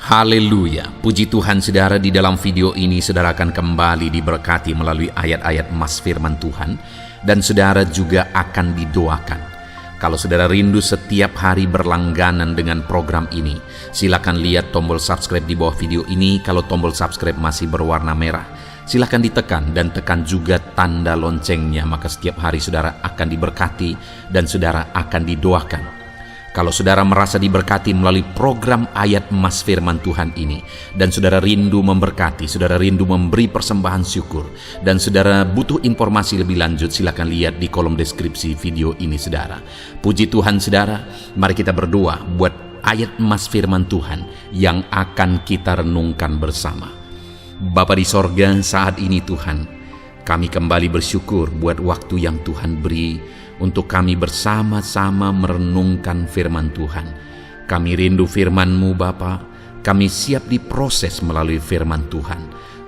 Haleluya, puji Tuhan saudara. Di dalam video ini saudara akan kembali diberkati melalui ayat-ayat emas firman Tuhan, dan saudara juga akan didoakan. Kalau saudara rindu setiap hari berlangganan dengan program ini, silakan lihat tombol subscribe di bawah video ini. Kalau tombol subscribe masih berwarna merah, silakan ditekan dan tekan juga tanda loncengnya, maka setiap hari saudara akan diberkati dan saudara akan didoakan. Kalau saudara merasa diberkati melalui program ayat emas firman Tuhan ini, dan saudara rindu memberkati, saudara rindu memberi persembahan syukur, dan saudara butuh informasi lebih lanjut, silakan lihat di kolom deskripsi video ini saudara. Puji Tuhan saudara, mari kita berdoa buat ayat emas firman Tuhan yang akan kita renungkan bersama. Bapa di sorga, saat ini Tuhan, kami kembali bersyukur buat waktu yang Tuhan beri untuk kami bersama-sama merenungkan firman Tuhan. Kami rindu firman-Mu Bapa, kami siap diproses melalui firman Tuhan.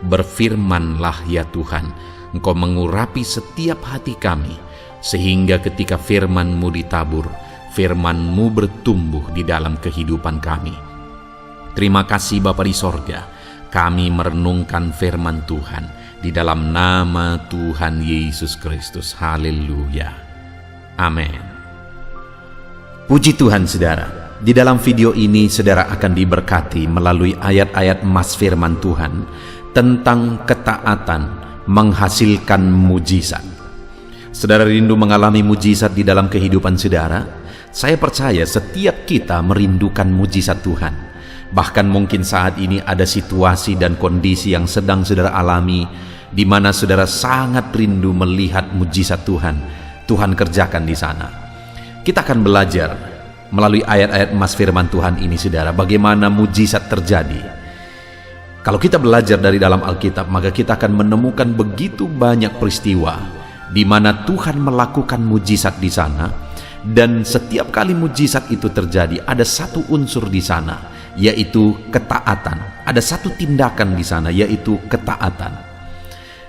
Berfirmanlah ya Tuhan, Engkau mengurapi setiap hati kami, sehingga ketika firman-Mu ditabur, firman-Mu bertumbuh di dalam kehidupan kami. Terima kasih Bapa di sorga, kami merenungkan firman Tuhan di dalam nama Tuhan Yesus Kristus. Haleluya. Amin. Puji Tuhan saudara, di dalam video ini saudara akan diberkati melalui ayat-ayat emas firman Tuhan tentang ketaatan menghasilkan mujizat. Saudara rindu mengalami mujizat di dalam kehidupan saudara? Saya percaya setiap kita merindukan mujizat Tuhan. Bahkan mungkin saat ini ada situasi dan kondisi yang sedang saudara alami, di mana saudara sangat rindu melihat mujizat Tuhan kerjakan di sana. Kita akan belajar melalui ayat-ayat emas firman Tuhan ini saudara, bagaimana mujizat terjadi. Kalau kita belajar dari dalam Alkitab, maka kita akan menemukan begitu banyak peristiwa di mana Tuhan melakukan mujizat di sana, dan setiap kali mujizat itu terjadi ada satu unsur di sana, yaitu ketaatan. Ada satu tindakan di sana, yaitu ketaatan.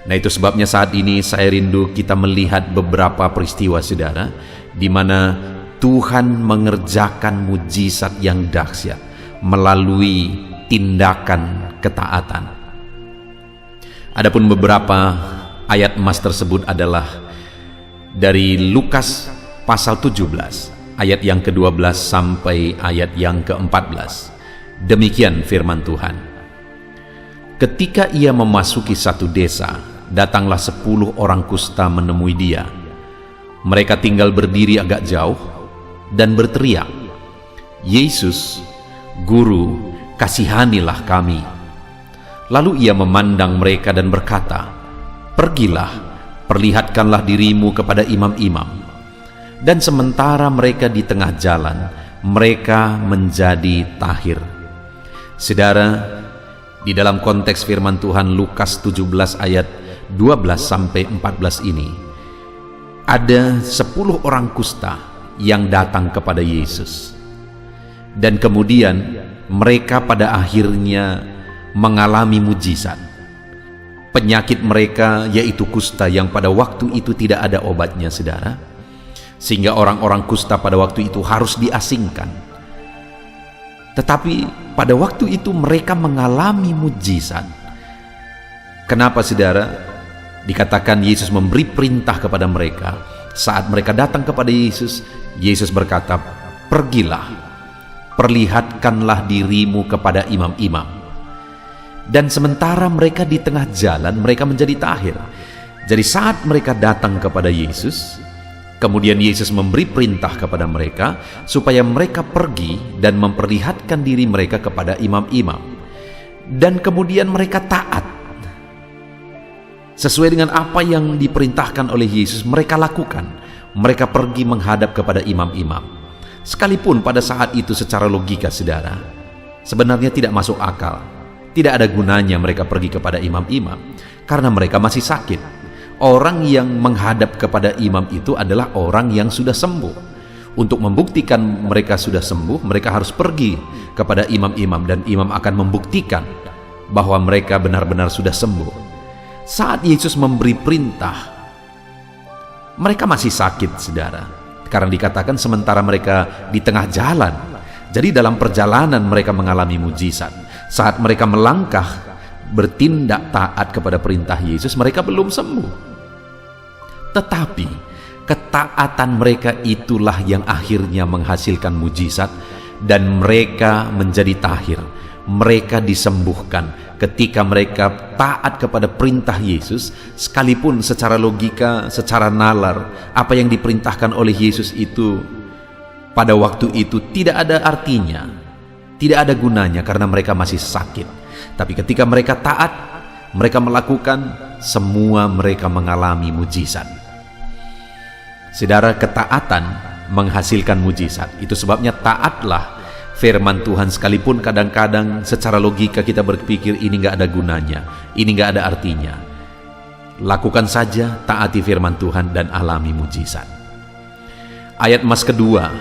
Nah, itu sebabnya saat ini saya rindu kita melihat beberapa peristiwa saudara, di mana Tuhan mengerjakan mujizat yang dahsyat melalui tindakan ketaatan. Adapun beberapa ayat emas tersebut adalah dari Lukas pasal 17 ayat yang ke-12 sampai ayat yang ke-14. Demikian firman Tuhan. Ketika ia memasuki satu desa, datanglah 10 orang kusta menemui dia. Mereka tinggal berdiri agak jauh dan berteriak, "Yesus, Guru, kasihanilah kami." Lalu ia memandang mereka dan berkata, "Pergilah, perlihatkanlah dirimu kepada imam-imam." Dan sementara mereka di tengah jalan, mereka menjadi tahir. Saudara, di dalam konteks firman Tuhan Lukas 17 ayat 12 sampai 14 ini, ada 10 orang kusta yang datang kepada Yesus. Dan kemudian mereka pada akhirnya mengalami mujizat. Penyakit mereka yaitu kusta yang pada waktu itu tidak ada obatnya saudara, sehingga orang-orang kusta pada waktu itu harus diasingkan. Tetapi pada waktu itu mereka mengalami mujizat. Kenapa saudara? Dikatakan Yesus memberi perintah kepada mereka. Saat mereka datang kepada Yesus, Yesus berkata, "Pergilah, perlihatkanlah dirimu kepada imam-imam." Dan sementara mereka di tengah jalan, mereka menjadi tahir. Jadi saat mereka datang kepada Yesus, kemudian Yesus memberi perintah kepada mereka supaya mereka pergi dan memperlihatkan diri mereka kepada imam-imam. Dan kemudian mereka taat. Sesuai dengan apa yang diperintahkan oleh Yesus, mereka lakukan. Mereka pergi menghadap kepada imam-imam. Sekalipun pada saat itu secara logika saudara, sebenarnya tidak masuk akal. Tidak ada gunanya mereka pergi kepada imam-imam, karena mereka masih sakit. Orang yang menghadap kepada imam itu adalah orang yang sudah sembuh. Untuk membuktikan mereka sudah sembuh, mereka harus pergi kepada imam-imam, dan imam akan membuktikan bahwa mereka benar-benar sudah sembuh. Saat Yesus memberi perintah, mereka masih sakit saudara, karena dikatakan sementara mereka di tengah jalan. Jadi dalam perjalanan mereka mengalami mujizat. Saat mereka melangkah, bertindak taat kepada perintah Yesus, mereka belum sembuh. Tetapi ketaatan mereka itulah yang akhirnya menghasilkan mujizat, dan mereka menjadi tahir. Mereka disembuhkan ketika mereka taat kepada perintah Yesus, sekalipun secara logika, secara nalar, apa yang diperintahkan oleh Yesus itu pada waktu itu tidak ada artinya, tidak ada gunanya karena mereka masih sakit. Tapi ketika mereka taat, mereka melakukan, semua mereka mengalami mujizat. Saudara, ketaatan menghasilkan mujizat. Itu sebabnya taatlah firman Tuhan, sekalipun kadang-kadang secara logika kita berpikir ini nggak ada gunanya, ini nggak ada artinya. Lakukan saja, taati firman Tuhan dan alami mujizat. Ayat emas kedua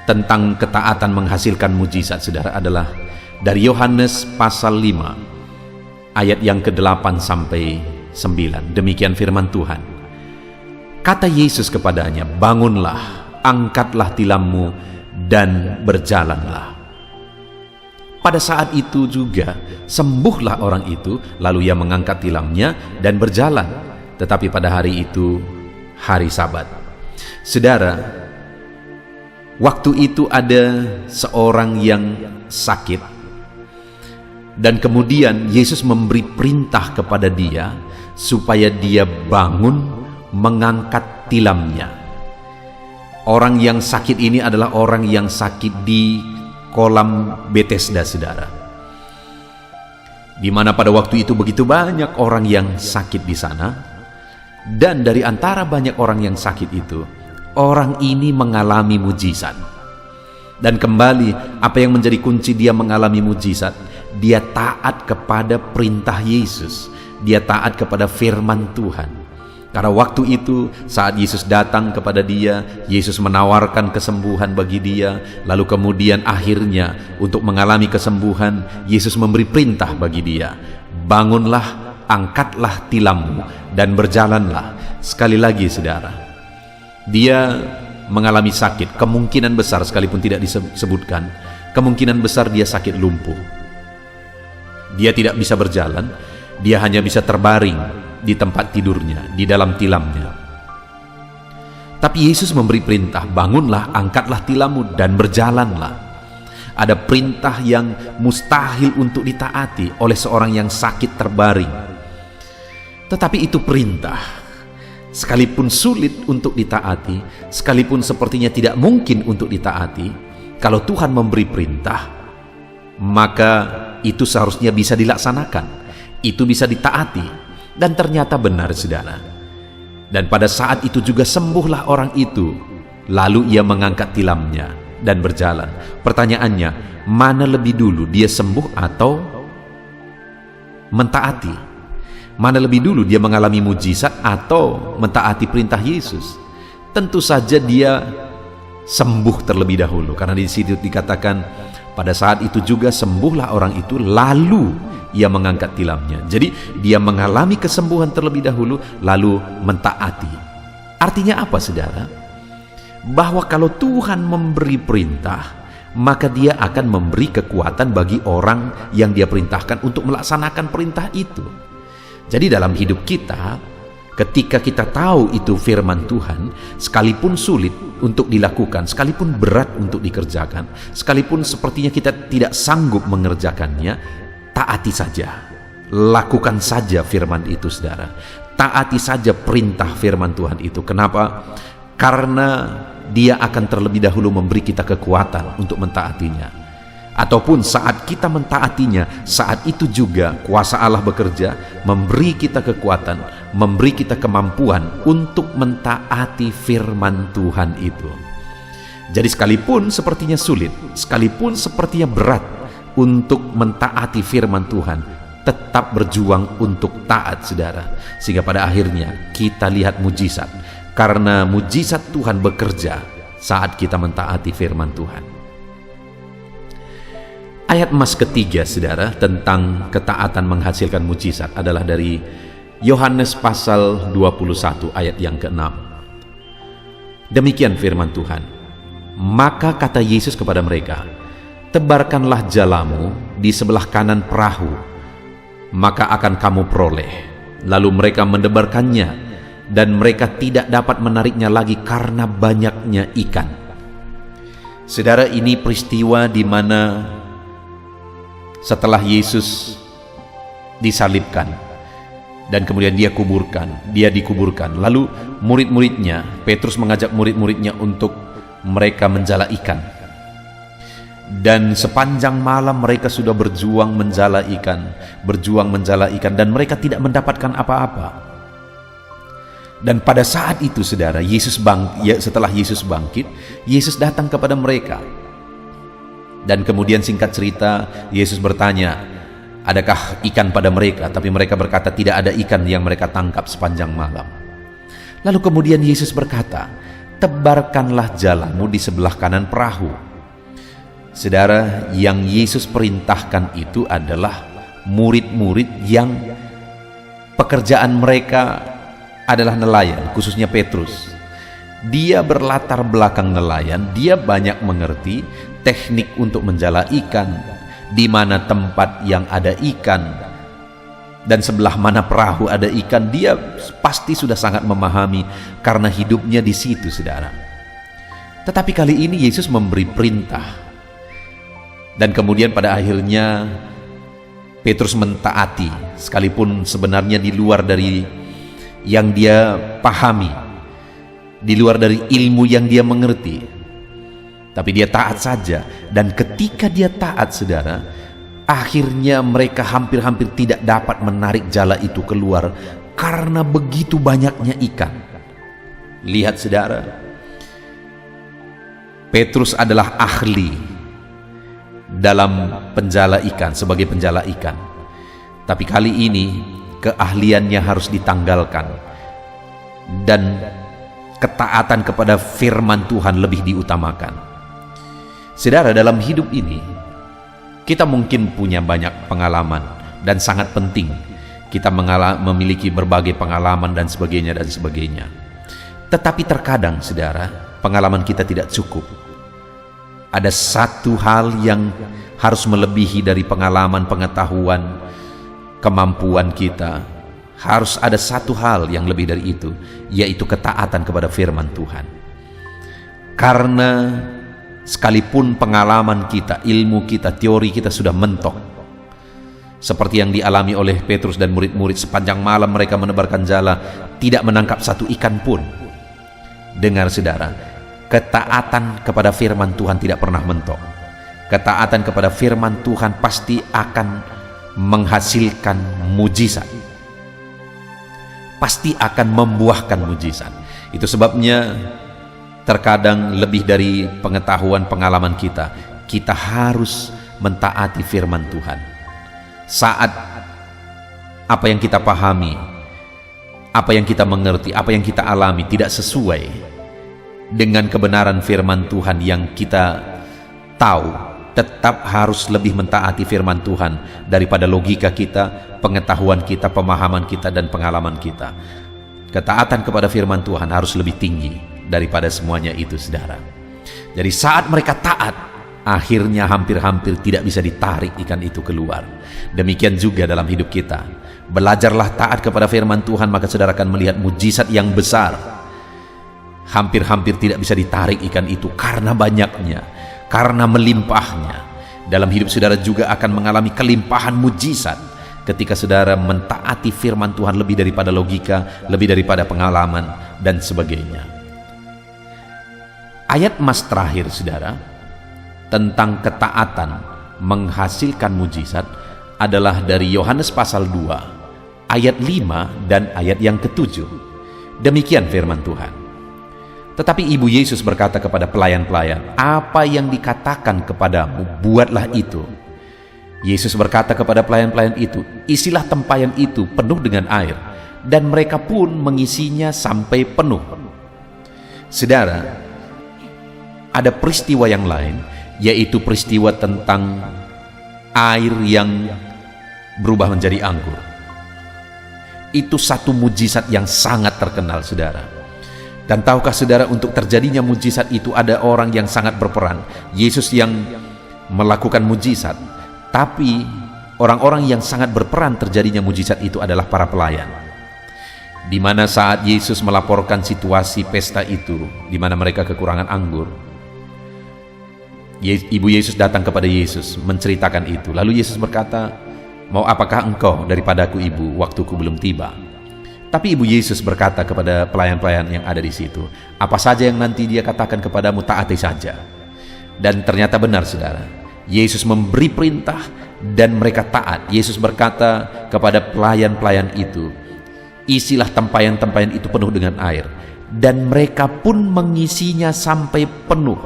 tentang ketaatan menghasilkan mujizat, saudara, adalah dari Yohanes pasal 5 ayat yang ke-8 sampai 9. Demikian firman Tuhan. Kata Yesus kepadanya, "Bangunlah, angkatlah tilammu dan berjalanlah." Pada saat itu juga sembuhlah orang itu, lalu ia mengangkat tilamnya dan berjalan. Tetapi pada hari itu hari Sabat. Saudara, waktu itu ada seorang yang sakit, dan kemudian Yesus memberi perintah kepada dia supaya dia bangun mengangkat tilamnya. Orang yang sakit ini adalah orang yang sakit di kolam Bethesda, saudara, di mana pada waktu itu begitu banyak orang yang sakit di sana. Dan dari antara banyak orang yang sakit itu, orang ini mengalami mujizat. Dan kembali, apa yang menjadi kunci dia mengalami mujizat? Dia taat kepada perintah Yesus, dia taat kepada firman Tuhan. Karena waktu itu saat Yesus datang kepada dia, Yesus menawarkan kesembuhan bagi dia. Lalu kemudian akhirnya untuk mengalami kesembuhan, Yesus memberi perintah bagi dia, "Bangunlah, angkatlah tilammu dan berjalanlah." Sekali lagi, saudara, dia mengalami sakit. Kemungkinan besar, sekalipun tidak disebutkan, kemungkinan besar dia sakit lumpuh. Dia tidak bisa berjalan, dia hanya bisa terbaring di tempat tidurnya, di dalam tilamnya. Tapi Yesus memberi perintah, "Bangunlah, angkatlah tilammu dan berjalanlah." Ada perintah yang mustahil untuk ditaati oleh seorang yang sakit terbaring. Tetapi itu perintah, sekalipun sulit untuk ditaati, sekalipun sepertinya tidak mungkin untuk ditaati, kalau Tuhan memberi perintah, maka itu seharusnya bisa dilaksanakan, itu bisa ditaati. Dan ternyata benar, saudara. Dan pada saat itu juga sembuhlah orang itu. Lalu ia mengangkat tilamnya dan berjalan. Pertanyaannya, mana lebih dulu, dia sembuh atau mentaati? Mana lebih dulu, dia mengalami mujizat atau mentaati perintah Yesus? Tentu saja dia sembuh terlebih dahulu, karena di situ dikatakan pada saat itu juga sembuhlah orang itu, lalu ia mengangkat tilamnya. Jadi dia mengalami kesembuhan terlebih dahulu, lalu mentaati. Artinya apa, saudara? Bahwa kalau Tuhan memberi perintah, maka dia akan memberi kekuatan bagi orang yang dia perintahkan untuk melaksanakan perintah itu. Jadi dalam hidup kita, ketika kita tahu itu firman Tuhan, sekalipun sulit untuk dilakukan, sekalipun berat untuk dikerjakan, sekalipun sepertinya kita tidak sanggup mengerjakannya, taati saja, lakukan saja firman itu, saudara. Taati saja perintah firman Tuhan itu. Kenapa? Karena dia akan terlebih dahulu memberi kita kekuatan untuk mentaatinya. Ataupun saat kita mentaatinya, saat itu juga kuasa Allah bekerja, memberi kita kekuatan, memberi kita kemampuan untuk mentaati firman Tuhan itu. Jadi sekalipun sepertinya sulit, sekalipun sepertinya berat untuk mentaati firman Tuhan, tetap berjuang untuk taat, saudara. Sehingga pada akhirnya kita lihat mujizat. Karena mujizat Tuhan bekerja saat kita mentaati firman Tuhan. Ayat emas ketiga, saudara, tentang ketaatan menghasilkan mujizat adalah dari Yohanes pasal 21 ayat yang ke-6. Demikian firman Tuhan. Maka kata Yesus kepada mereka, tebarkanlah jalamu di sebelah kanan perahu, maka akan kamu peroleh. Lalu mereka mendebarkannya, dan mereka tidak dapat menariknya lagi karena banyaknya ikan. Saudara, ini peristiwa di mana setelah Yesus disalibkan dan kemudian dia dikuburkan. Lalu murid-muridnya, Petrus mengajak murid-muridnya untuk mereka menjala ikan. Dan sepanjang malam mereka sudah berjuang menjala ikan, dan mereka tidak mendapatkan apa-apa. Dan pada saat itu, saudara, setelah Yesus bangkit, Yesus datang kepada mereka. Dan kemudian singkat cerita, Yesus bertanya, adakah ikan pada mereka? Tapi mereka berkata, tidak ada ikan yang mereka tangkap sepanjang malam. Lalu kemudian Yesus berkata, tebarkanlah jalamu di sebelah kanan perahu. Saudara, yang Yesus perintahkan itu adalah murid-murid yang pekerjaan mereka adalah nelayan, khususnya Petrus. Dia berlatar belakang nelayan, dia banyak mengerti teknik untuk menjala ikan, di mana tempat yang ada ikan dan sebelah mana perahu ada ikan. Dia pasti sudah sangat memahami karena hidupnya di situ, saudara. Tetapi kali ini Yesus memberi perintah, dan kemudian pada akhirnya Petrus mentaati, sekalipun sebenarnya di luar dari yang dia pahami, di luar dari ilmu yang dia mengerti. Tapi dia taat saja. Dan ketika dia taat, saudara, akhirnya mereka hampir-hampir tidak dapat menarik jala itu keluar karena begitu banyaknya ikan. Lihat, saudara, Petrus adalah ahli dalam penjala ikan, sebagai penjala ikan. Tapi kali ini keahliannya harus ditanggalkan, dan ketaatan kepada firman Tuhan lebih diutamakan. Saudara, dalam hidup ini kita mungkin punya banyak pengalaman, dan sangat penting kita memiliki berbagai pengalaman dan sebagainya. Tetapi terkadang, saudara, pengalaman kita tidak cukup. Ada satu hal yang harus melebihi dari pengalaman, pengetahuan, kemampuan kita. Harus ada satu hal yang lebih dari itu, yaitu ketaatan kepada firman Tuhan. Karena sekalipun pengalaman kita, ilmu kita, teori kita sudah mentok, seperti yang dialami oleh Petrus dan murid-murid, sepanjang malam mereka menebarkan jala, tidak menangkap satu ikan pun. Dengar, saudara, ketaatan kepada firman Tuhan tidak pernah mentok. Ketaatan kepada firman Tuhan pasti akan menghasilkan mujizat, pasti akan membuahkan mujizat. Itu sebabnya terkadang lebih dari pengetahuan, pengalaman kita harus mentaati firman Tuhan. Saat apa yang kita pahami, apa yang kita mengerti, apa yang kita alami tidak sesuai dengan kebenaran firman Tuhan yang kita tahu, tetap harus lebih mentaati firman Tuhan daripada logika kita, pengetahuan kita, pemahaman kita, dan pengalaman kita. Ketaatan kepada firman Tuhan harus lebih tinggi daripada semuanya itu, saudara. Jadi saat mereka taat, akhirnya hampir-hampir tidak bisa ditarik ikan itu keluar. Demikian juga dalam hidup kita. Belajarlah taat kepada firman Tuhan, maka saudara akan melihat mujizat yang besar. Hampir-hampir tidak bisa ditarik ikan itu karena banyaknya, karena melimpahnya. Dalam hidup saudara juga akan mengalami kelimpahan mujizat ketika saudara mentaati firman Tuhan lebih daripada logika, lebih daripada pengalaman, dan sebagainya. Ayat emas terakhir, saudara, tentang ketaatan menghasilkan mujizat adalah dari Yohanes pasal 2 ayat 5 dan ayat yang ke-7. Demikian firman Tuhan. Tetapi Ibu Yesus berkata kepada pelayan-pelayan, "Apa yang dikatakan kepadamu, buatlah itu." Yesus berkata kepada pelayan-pelayan itu, "Isilah tempayan itu penuh dengan air." Dan mereka pun mengisinya sampai penuh. Saudara, ada peristiwa yang lain, yaitu peristiwa tentang air yang berubah menjadi anggur. Itu satu mujizat yang sangat terkenal, saudara. Dan tahukah saudara, untuk terjadinya mujizat itu ada orang yang sangat berperan. Yesus yang melakukan mujizat, tapi orang-orang yang sangat berperan terjadinya mujizat itu adalah para pelayan. Di mana saat Yesus melaporkan situasi pesta itu, di mana mereka kekurangan anggur, Ibu Yesus datang kepada Yesus menceritakan itu. Lalu Yesus berkata, "Mau apakah engkau daripadaku, Ibu, waktuku belum tiba?" Tapi Ibu Yesus berkata kepada pelayan-pelayan yang ada di situ, "Apa saja yang nanti dia katakan kepadamu, taati saja." Dan ternyata benar, saudara. Yesus memberi perintah dan mereka taat. Yesus berkata kepada pelayan-pelayan itu, "Isilah tempayan-tempayan itu penuh dengan air." Dan mereka pun mengisinya sampai penuh.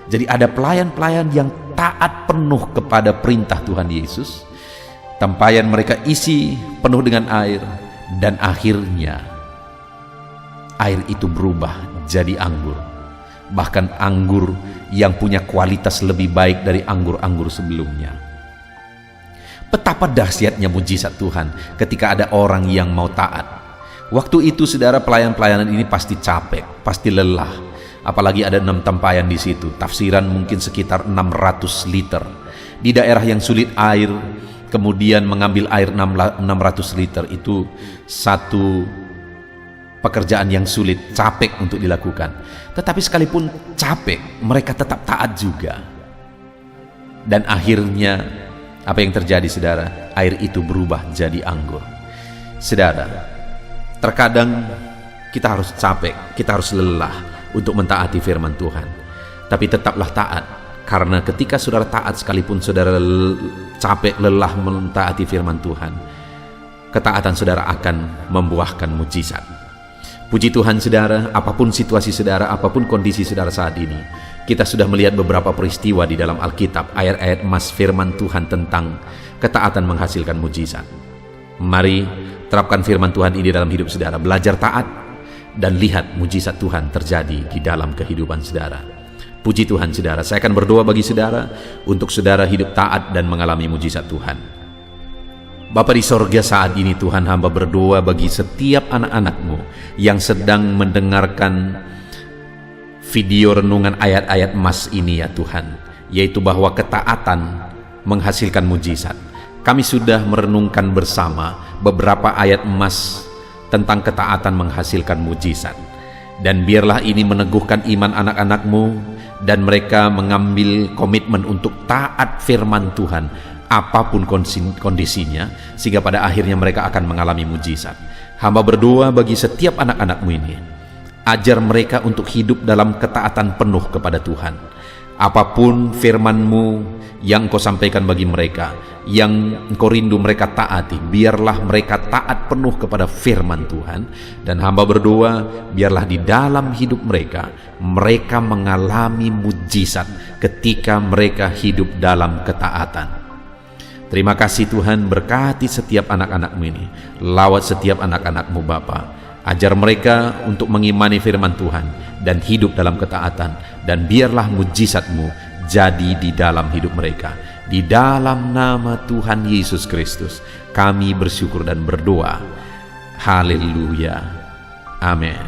Jadi ada pelayan-pelayan yang taat penuh kepada perintah Tuhan Yesus. Tempayan mereka isi penuh dengan air, dan akhirnya air itu berubah jadi anggur. Bahkan anggur yang punya kualitas lebih baik dari anggur-anggur sebelumnya. Betapa dahsyatnya mujizat Tuhan ketika ada orang yang mau taat. Waktu itu, saudara, pelayan-pelayanan ini pasti capek, pasti lelah. Apalagi ada 6 tempayan di situ. Tafsiran mungkin sekitar 600 liter. Di daerah yang sulit air, kemudian mengambil air 600 liter itu satu pekerjaan yang sulit, capek untuk dilakukan. Tetapi sekalipun capek, mereka tetap taat juga. Dan akhirnya apa yang terjadi, saudara? Air itu berubah jadi anggur. Saudara, terkadang kita harus capek, kita harus lelah untuk mentaati firman Tuhan. Tapi tetaplah taat, karena ketika saudara taat sekalipun saudara capek, lelah mentaati firman Tuhan, ketaatan saudara akan membuahkan mujizat. Puji Tuhan, saudara, apapun situasi saudara, apapun kondisi saudara saat ini, kita sudah melihat beberapa peristiwa di dalam Alkitab, ayat-ayat emas firman Tuhan tentang ketaatan menghasilkan mujizat. Mari terapkan firman Tuhan ini dalam hidup saudara, belajar taat, dan lihat mujizat Tuhan terjadi di dalam kehidupan saudara. Puji Tuhan, saudara. Saya akan berdoa bagi saudara untuk saudara hidup taat dan mengalami mujizat Tuhan. Bapa di sorga, saat ini Tuhan, hamba berdoa bagi setiap anak-anak-Mu yang sedang mendengarkan video renungan ayat-ayat emas ini, ya Tuhan, yaitu bahwa ketaatan menghasilkan mujizat. Kami sudah merenungkan bersama beberapa ayat emas tentang ketaatan menghasilkan mujizat. Dan biarlah ini meneguhkan iman anak-anak-Mu, dan mereka mengambil komitmen untuk taat firman Tuhan apapun kondisinya, sehingga pada akhirnya mereka akan mengalami mujizat. Hamba berdoa bagi setiap anak-anak-Mu ini, ajar mereka untuk hidup dalam ketaatan penuh kepada Tuhan. Apapun firman-Mu yang Engkau sampaikan bagi mereka, yang Engkau rindu mereka taati, biarlah mereka taat penuh kepada firman Tuhan. Dan hamba berdoa, biarlah di dalam hidup mereka, mereka mengalami mujizat ketika mereka hidup dalam ketaatan. Terima kasih Tuhan, berkati setiap anak-anak-Mu ini, lawat setiap anak-anak-Mu Bapa. Ajar mereka untuk mengimani firman Tuhan dan hidup dalam ketaatan, dan biarlah mujizat-Mu jadi di dalam hidup mereka. Di dalam nama Tuhan Yesus Kristus kami bersyukur dan berdoa. Haleluya. Amin.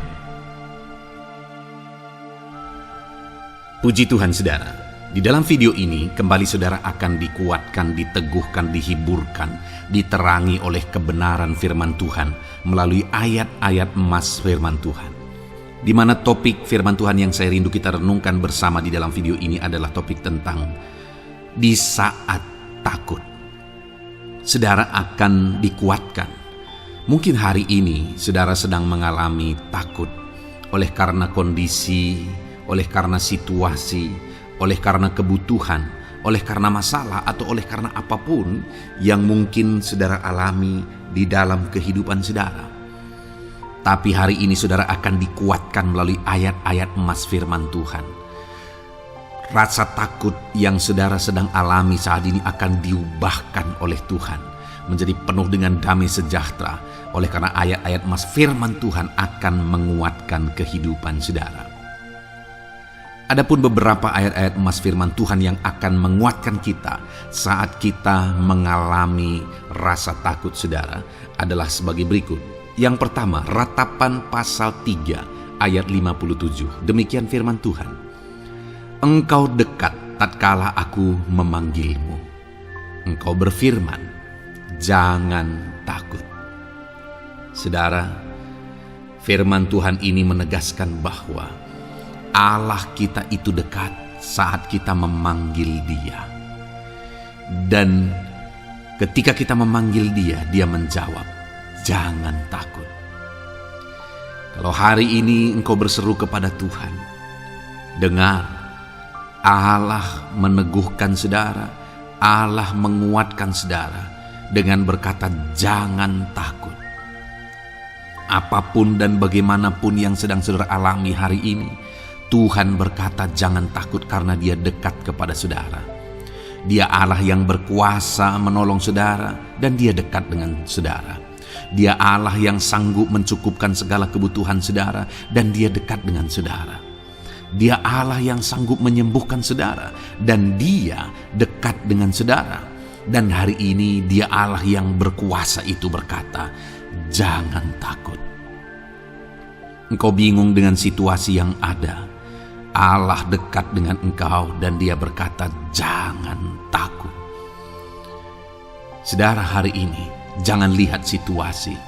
Puji Tuhan, saudara. Di dalam video ini kembali saudara akan dikuatkan, diteguhkan, dihiburkan, diterangi oleh kebenaran firman Tuhan melalui ayat-ayat emas firman Tuhan. Di mana topik firman Tuhan yang saya rindu kita renungkan bersama di dalam video ini adalah topik tentang di saat takut. Saudara akan dikuatkan. Mungkin hari ini saudara sedang mengalami takut oleh karena kondisi, oleh karena situasi, oleh karena kebutuhan, oleh karena masalah, atau oleh karena apapun yang mungkin saudara alami di dalam kehidupan saudara. Tapi hari ini saudara akan dikuatkan melalui ayat-ayat emas firman Tuhan. Rasa takut yang saudara sedang alami saat ini akan diubahkan oleh Tuhan menjadi penuh dengan damai sejahtera, oleh karena ayat-ayat emas firman Tuhan akan menguatkan kehidupan saudara. Adapun beberapa ayat-ayat emas firman Tuhan yang akan menguatkan kita saat kita mengalami rasa takut saudara adalah sebagai berikut. Yang pertama, Ratapan pasal 3 ayat 57. Demikian firman Tuhan. Engkau dekat tatkala aku memanggilmu, Engkau berfirman, jangan takut. Saudara, firman Tuhan ini menegaskan bahwa Allah kita itu dekat saat kita memanggil Dia. Dan ketika kita memanggil Dia, Dia menjawab, jangan takut. Kalau hari ini engkau berseru kepada Tuhan, dengar, Allah meneguhkan saudara, Allah menguatkan saudara dengan berkata, jangan takut. Apapun dan bagaimanapun yang sedang saudara alami hari ini, Tuhan berkata jangan takut karena Dia dekat kepada saudara. Dia Allah yang berkuasa menolong saudara dan Dia dekat dengan saudara. Dia Allah yang sanggup mencukupkan segala kebutuhan saudara dan Dia dekat dengan saudara. Dia Allah yang sanggup menyembuhkan saudara dan Dia dekat dengan saudara. Dan hari ini Dia Allah yang berkuasa itu berkata, jangan takut. Engkau bingung dengan situasi yang ada, Allah dekat dengan engkau dan Dia berkata, jangan takut. Saudara, hari ini jangan lihat situasi.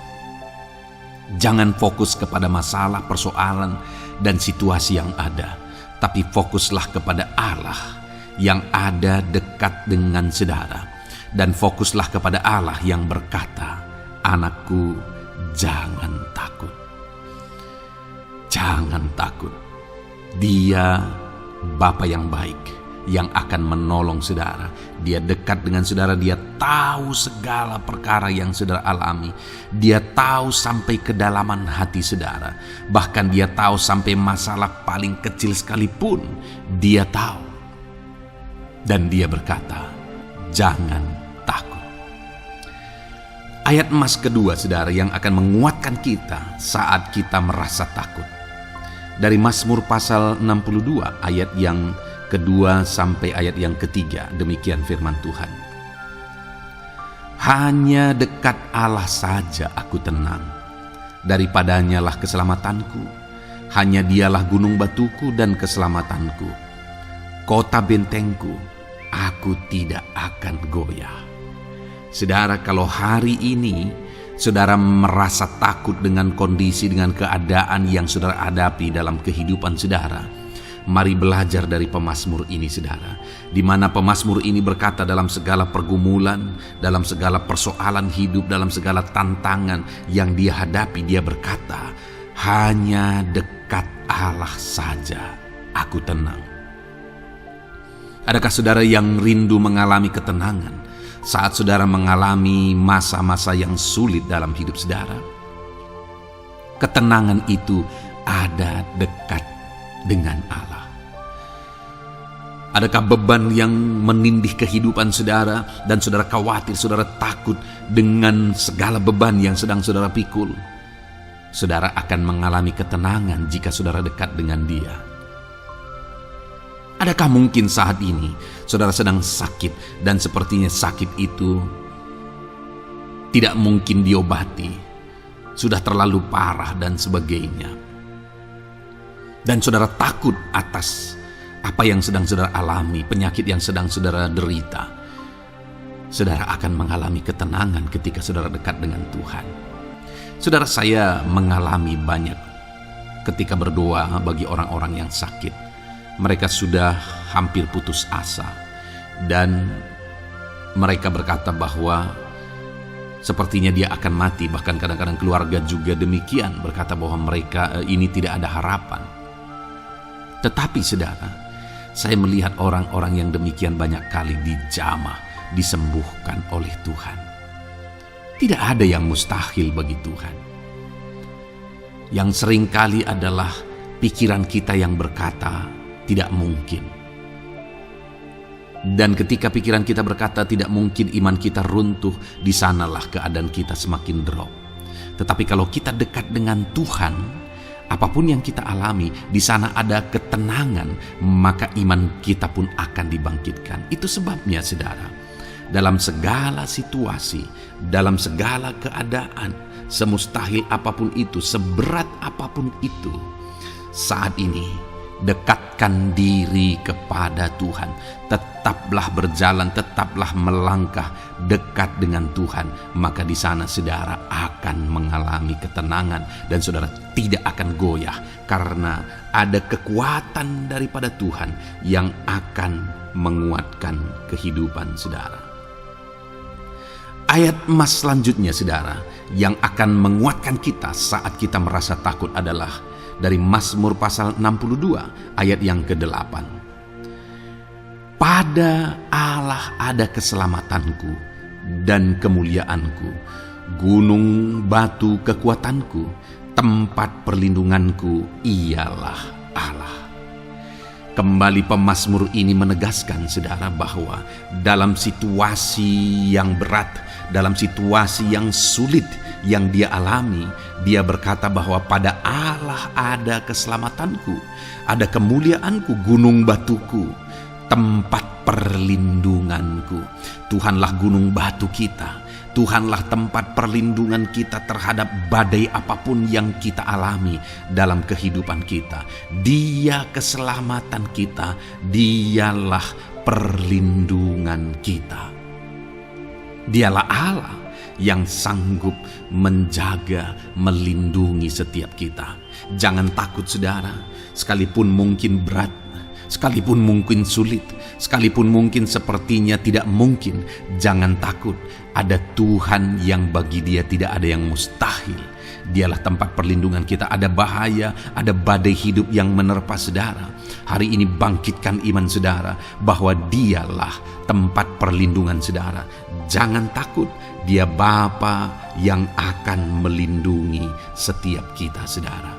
Jangan fokus kepada masalah, persoalan, dan situasi yang ada, tapi fokuslah kepada Allah yang ada dekat dengan saudara, dan fokuslah kepada Allah yang berkata, anakku, jangan takut. Jangan takut. Dia Bapa yang baik yang akan menolong saudara. Dia dekat dengan saudara. Dia tahu segala perkara yang saudara alami. Dia tahu sampai kedalaman hati saudara. Bahkan Dia tahu sampai masalah paling kecil sekalipun Dia tahu. Dan Dia berkata, jangan takut. Ayat emas kedua saudara yang akan menguatkan kita saat kita merasa takut. Dari Mazmur pasal 62 ayat yang kedua sampai ayat yang ketiga, demikian firman Tuhan. Hanya dekat Allah saja aku tenang, daripadanya lah keselamatanku. Hanya Dialah gunung batuku dan keselamatanku, kota bentengku, aku tidak akan goyah. Saudara, kalau hari ini saudara merasa takut dengan kondisi, dengan keadaan yang saudara hadapi dalam kehidupan saudara, mari belajar dari pemazmur ini saudara, di mana pemazmur ini berkata dalam segala pergumulan, dalam segala persoalan hidup, dalam segala tantangan yang dia hadapi, dia berkata, hanya dekat Allah saja aku tenang. Adakah saudara yang rindu mengalami ketenangan saat saudara mengalami masa-masa yang sulit dalam hidup saudara? Ketenangan itu ada dekat dengan Allah. Adakah beban yang menindih kehidupan saudara dan saudara khawatir, saudara takut dengan segala beban yang sedang saudara pikul? Saudara akan mengalami ketenangan jika saudara dekat dengan Dia. Adakah mungkin saat ini saudara sedang sakit dan sepertinya sakit itu tidak mungkin diobati, sudah terlalu parah dan sebagainya, dan saudara takut atas apa yang sedang saudara alami, penyakit yang sedang saudara derita? Saudara akan mengalami ketenangan ketika saudara dekat dengan Tuhan. Saudara, saya mengalami banyak ketika berdoa bagi orang-orang yang sakit. Mereka sudah hampir putus asa dan mereka berkata bahwa sepertinya dia akan mati. Bahkan kadang-kadang keluarga juga demikian, berkata bahwa mereka ini tidak ada harapan. Tetapi saudara, saya melihat orang-orang yang demikian banyak kali dijamah, disembuhkan oleh Tuhan. Tidak ada yang mustahil bagi Tuhan. Yang seringkali adalah pikiran kita yang berkata tidak mungkin. Dan ketika pikiran kita berkata tidak mungkin, iman kita runtuh, di sanalah keadaan kita semakin drop. Tetapi kalau kita dekat dengan Tuhan, apapun yang kita alami, di sana ada ketenangan, maka iman kita pun akan dibangkitkan. Itu sebabnya saudara, dalam segala situasi, dalam segala keadaan, semustahil apapun itu, seberat apapun itu, saat ini Dekatkan diri kepada Tuhan. Tetaplah berjalan, tetaplah melangkah dekat dengan Tuhan. Maka di sana saudara akan mengalami ketenangan dan saudara tidak akan goyah. Karena ada kekuatan daripada Tuhan yang akan menguatkan kehidupan saudara. Ayat emas selanjutnya saudara yang akan menguatkan kita saat kita merasa takut adalah dari Mazmur pasal 62 ayat yang ke-8. Pada Allah ada keselamatanku dan kemuliaanku, gunung batu kekuatanku, tempat perlindunganku ialah Allah. Kembali pemazmur ini menegaskan saudara bahwa dalam situasi yang berat, dalam situasi yang sulit yang dia alami, dia berkata bahwa pada Allah ada keselamatanku, ada kemuliaanku, gunung batuku, tempat perlindunganku. Tuhanlah gunung batu kita. Tuhanlah tempat perlindungan kita terhadap badai apapun yang kita alami dalam kehidupan kita. Dia keselamatan kita, dialah perlindungan kita. Dialah Allah yang sanggup menjaga, melindungi setiap kita. Jangan takut saudara, sekalipun mungkin berat, sekalipun mungkin sulit, sekalipun mungkin sepertinya tidak mungkin, jangan takut. Ada Tuhan yang bagi dia tidak ada yang mustahil. Dialah tempat perlindungan kita. Ada bahaya, ada badai hidup yang menerpa saudara. Hari ini bangkitkan iman saudara bahwa dialah tempat perlindungan saudara. Jangan takut, dia Bapa yang akan melindungi setiap kita saudara.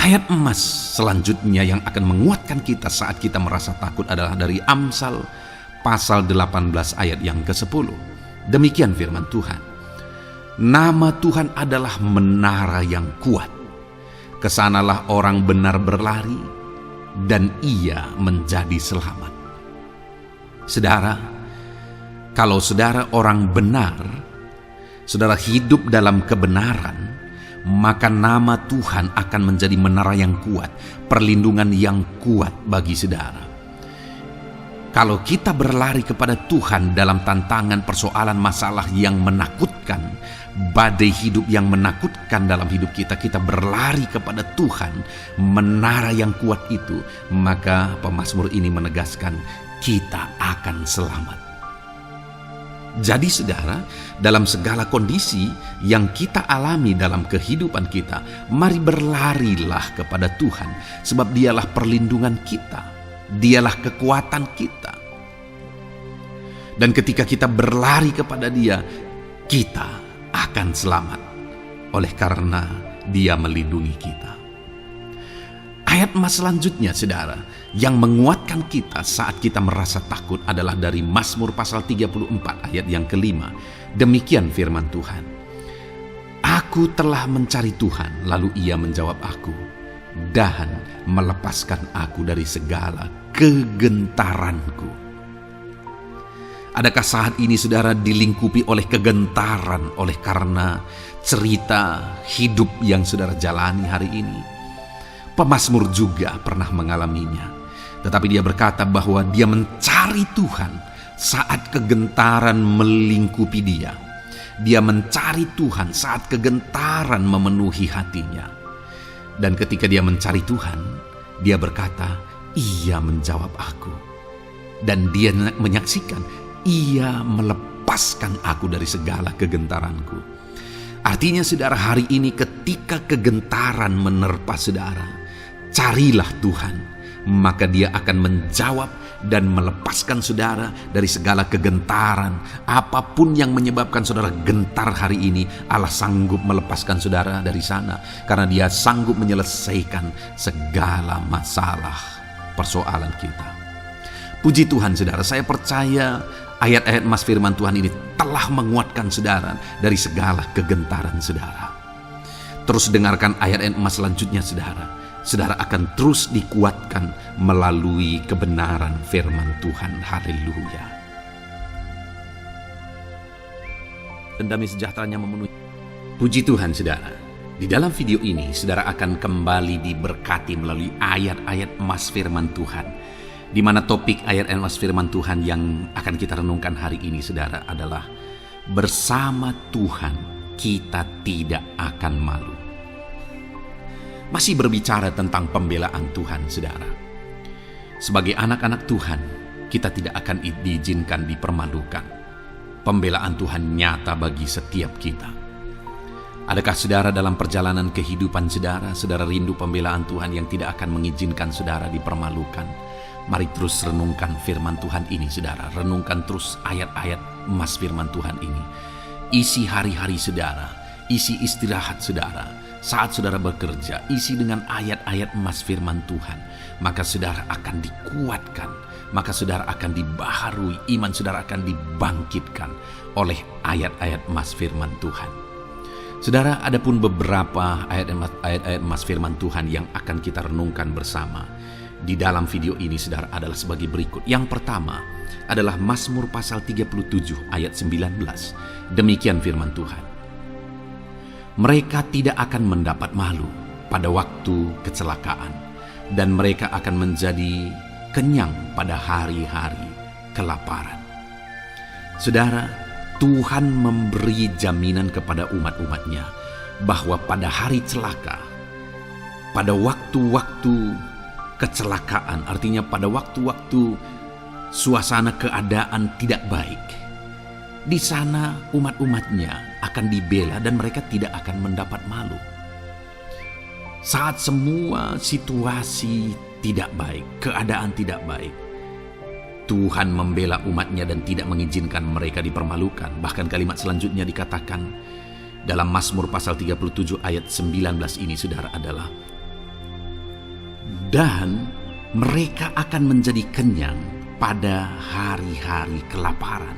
Ayat emas selanjutnya yang akan menguatkan kita saat kita merasa takut adalah dari Amsal pasal 18 ayat yang ke-10. Demikian firman Tuhan. Nama Tuhan adalah menara yang kuat. Kesanalah orang benar berlari dan ia menjadi selamat. Saudara, kalau saudara orang benar, saudara hidup dalam kebenaran, maka nama Tuhan akan menjadi menara yang kuat, perlindungan yang kuat bagi saudara. Kalau kita berlari kepada Tuhan dalam tantangan, persoalan, masalah yang menakutkan, badai hidup yang menakutkan dalam hidup kita, kita berlari kepada Tuhan, menara yang kuat itu, maka pemazmur ini menegaskan kita akan selamat. Jadi saudara, dalam segala kondisi yang kita alami dalam kehidupan kita, mari berlarilah kepada Tuhan, sebab dialah perlindungan kita, dialah kekuatan kita. Dan ketika kita berlari kepada dia, kita akan selamat, oleh karena dia melindungi kita. Ayat emas selanjutnya saudara, yang menguatkan kita saat kita merasa takut adalah dari Mazmur pasal 34 ayat yang ke-5. Demikian firman Tuhan. Aku telah mencari Tuhan, lalu ia menjawab aku, dan melepaskan aku dari segala kegentaranku. Adakah saat ini saudara dilingkupi oleh kegentaran oleh karena cerita hidup yang saudara jalani hari ini? Pemazmur juga pernah mengalaminya. Tetapi dia berkata bahwa dia mencari Tuhan saat kegentaran melingkupi dia. Dia mencari Tuhan saat kegentaran memenuhi hatinya. Dan ketika dia mencari Tuhan, dia berkata, ia menjawab aku. Dan dia menyaksikan, ia melepaskan aku dari segala kegentaranku. Artinya saudara, hari ini ketika kegentaran menerpa saudara, carilah Tuhan, maka dia akan menjawab dan melepaskan saudara dari segala kegentaran. Apapun yang menyebabkan saudara gentar hari ini, Allah sanggup melepaskan saudara dari sana, karena dia sanggup menyelesaikan segala masalah persoalan kita. Puji Tuhan saudara, saya percaya ayat-ayat emas firman Tuhan ini telah menguatkan saudara dari segala kegentaran saudara. Terus dengarkan ayat-ayat emas selanjutnya saudara. Saudara akan terus dikuatkan melalui kebenaran firman Tuhan. Haleluya. Dan damai sejahteranya memenuhi. Puji Tuhan saudara. Di dalam video ini, saudara akan kembali diberkati melalui ayat-ayat emas firman Tuhan, di mana topik ayat emas firman Tuhan yang akan kita renungkan hari ini, saudara, adalah bersama Tuhan kita tidak akan malu. Masih berbicara tentang pembelaan Tuhan, saudara. Sebagai anak-anak Tuhan, kita tidak akan diizinkan dipermalukan. Pembelaan Tuhan nyata bagi setiap kita. Adakah saudara dalam perjalanan kehidupan saudara rindu pembelaan Tuhan yang tidak akan mengizinkan saudara dipermalukan? Mari terus renungkan firman Tuhan ini, saudara. Renungkan terus ayat-ayat emas firman Tuhan ini. Isi hari-hari saudara, isi istirahat saudara, saat saudara bekerja, isi dengan ayat-ayat emas firman Tuhan. Maka saudara akan dikuatkan, maka saudara akan dibaharui, iman saudara akan dibangkitkan oleh ayat-ayat emas firman Tuhan. Saudara, ada pun beberapa ayat-ayat emas firman Tuhan yang akan kita renungkan bersama di dalam video ini, saudara, adalah sebagai berikut. Yang pertama adalah Mazmur pasal 37 ayat 19. Demikian firman Tuhan. Mereka tidak akan mendapat malu pada waktu kecelakaan, dan mereka akan menjadi kenyang pada hari-hari kelaparan. Saudara, Tuhan memberi jaminan kepada umat-umatnya bahwa pada hari celaka, pada waktu-waktu kecelakaan, artinya pada waktu-waktu suasana keadaan tidak baik, di sana umat-umatnya akan dibela dan mereka tidak akan mendapat malu. Saat semua situasi tidak baik, keadaan tidak baik, Tuhan membela umatnya dan tidak mengizinkan mereka dipermalukan. Bahkan kalimat selanjutnya dikatakan dalam Mazmur pasal 37 ayat 19 ini, saudara, adalah dan mereka akan menjadi kenyang pada hari-hari kelaparan.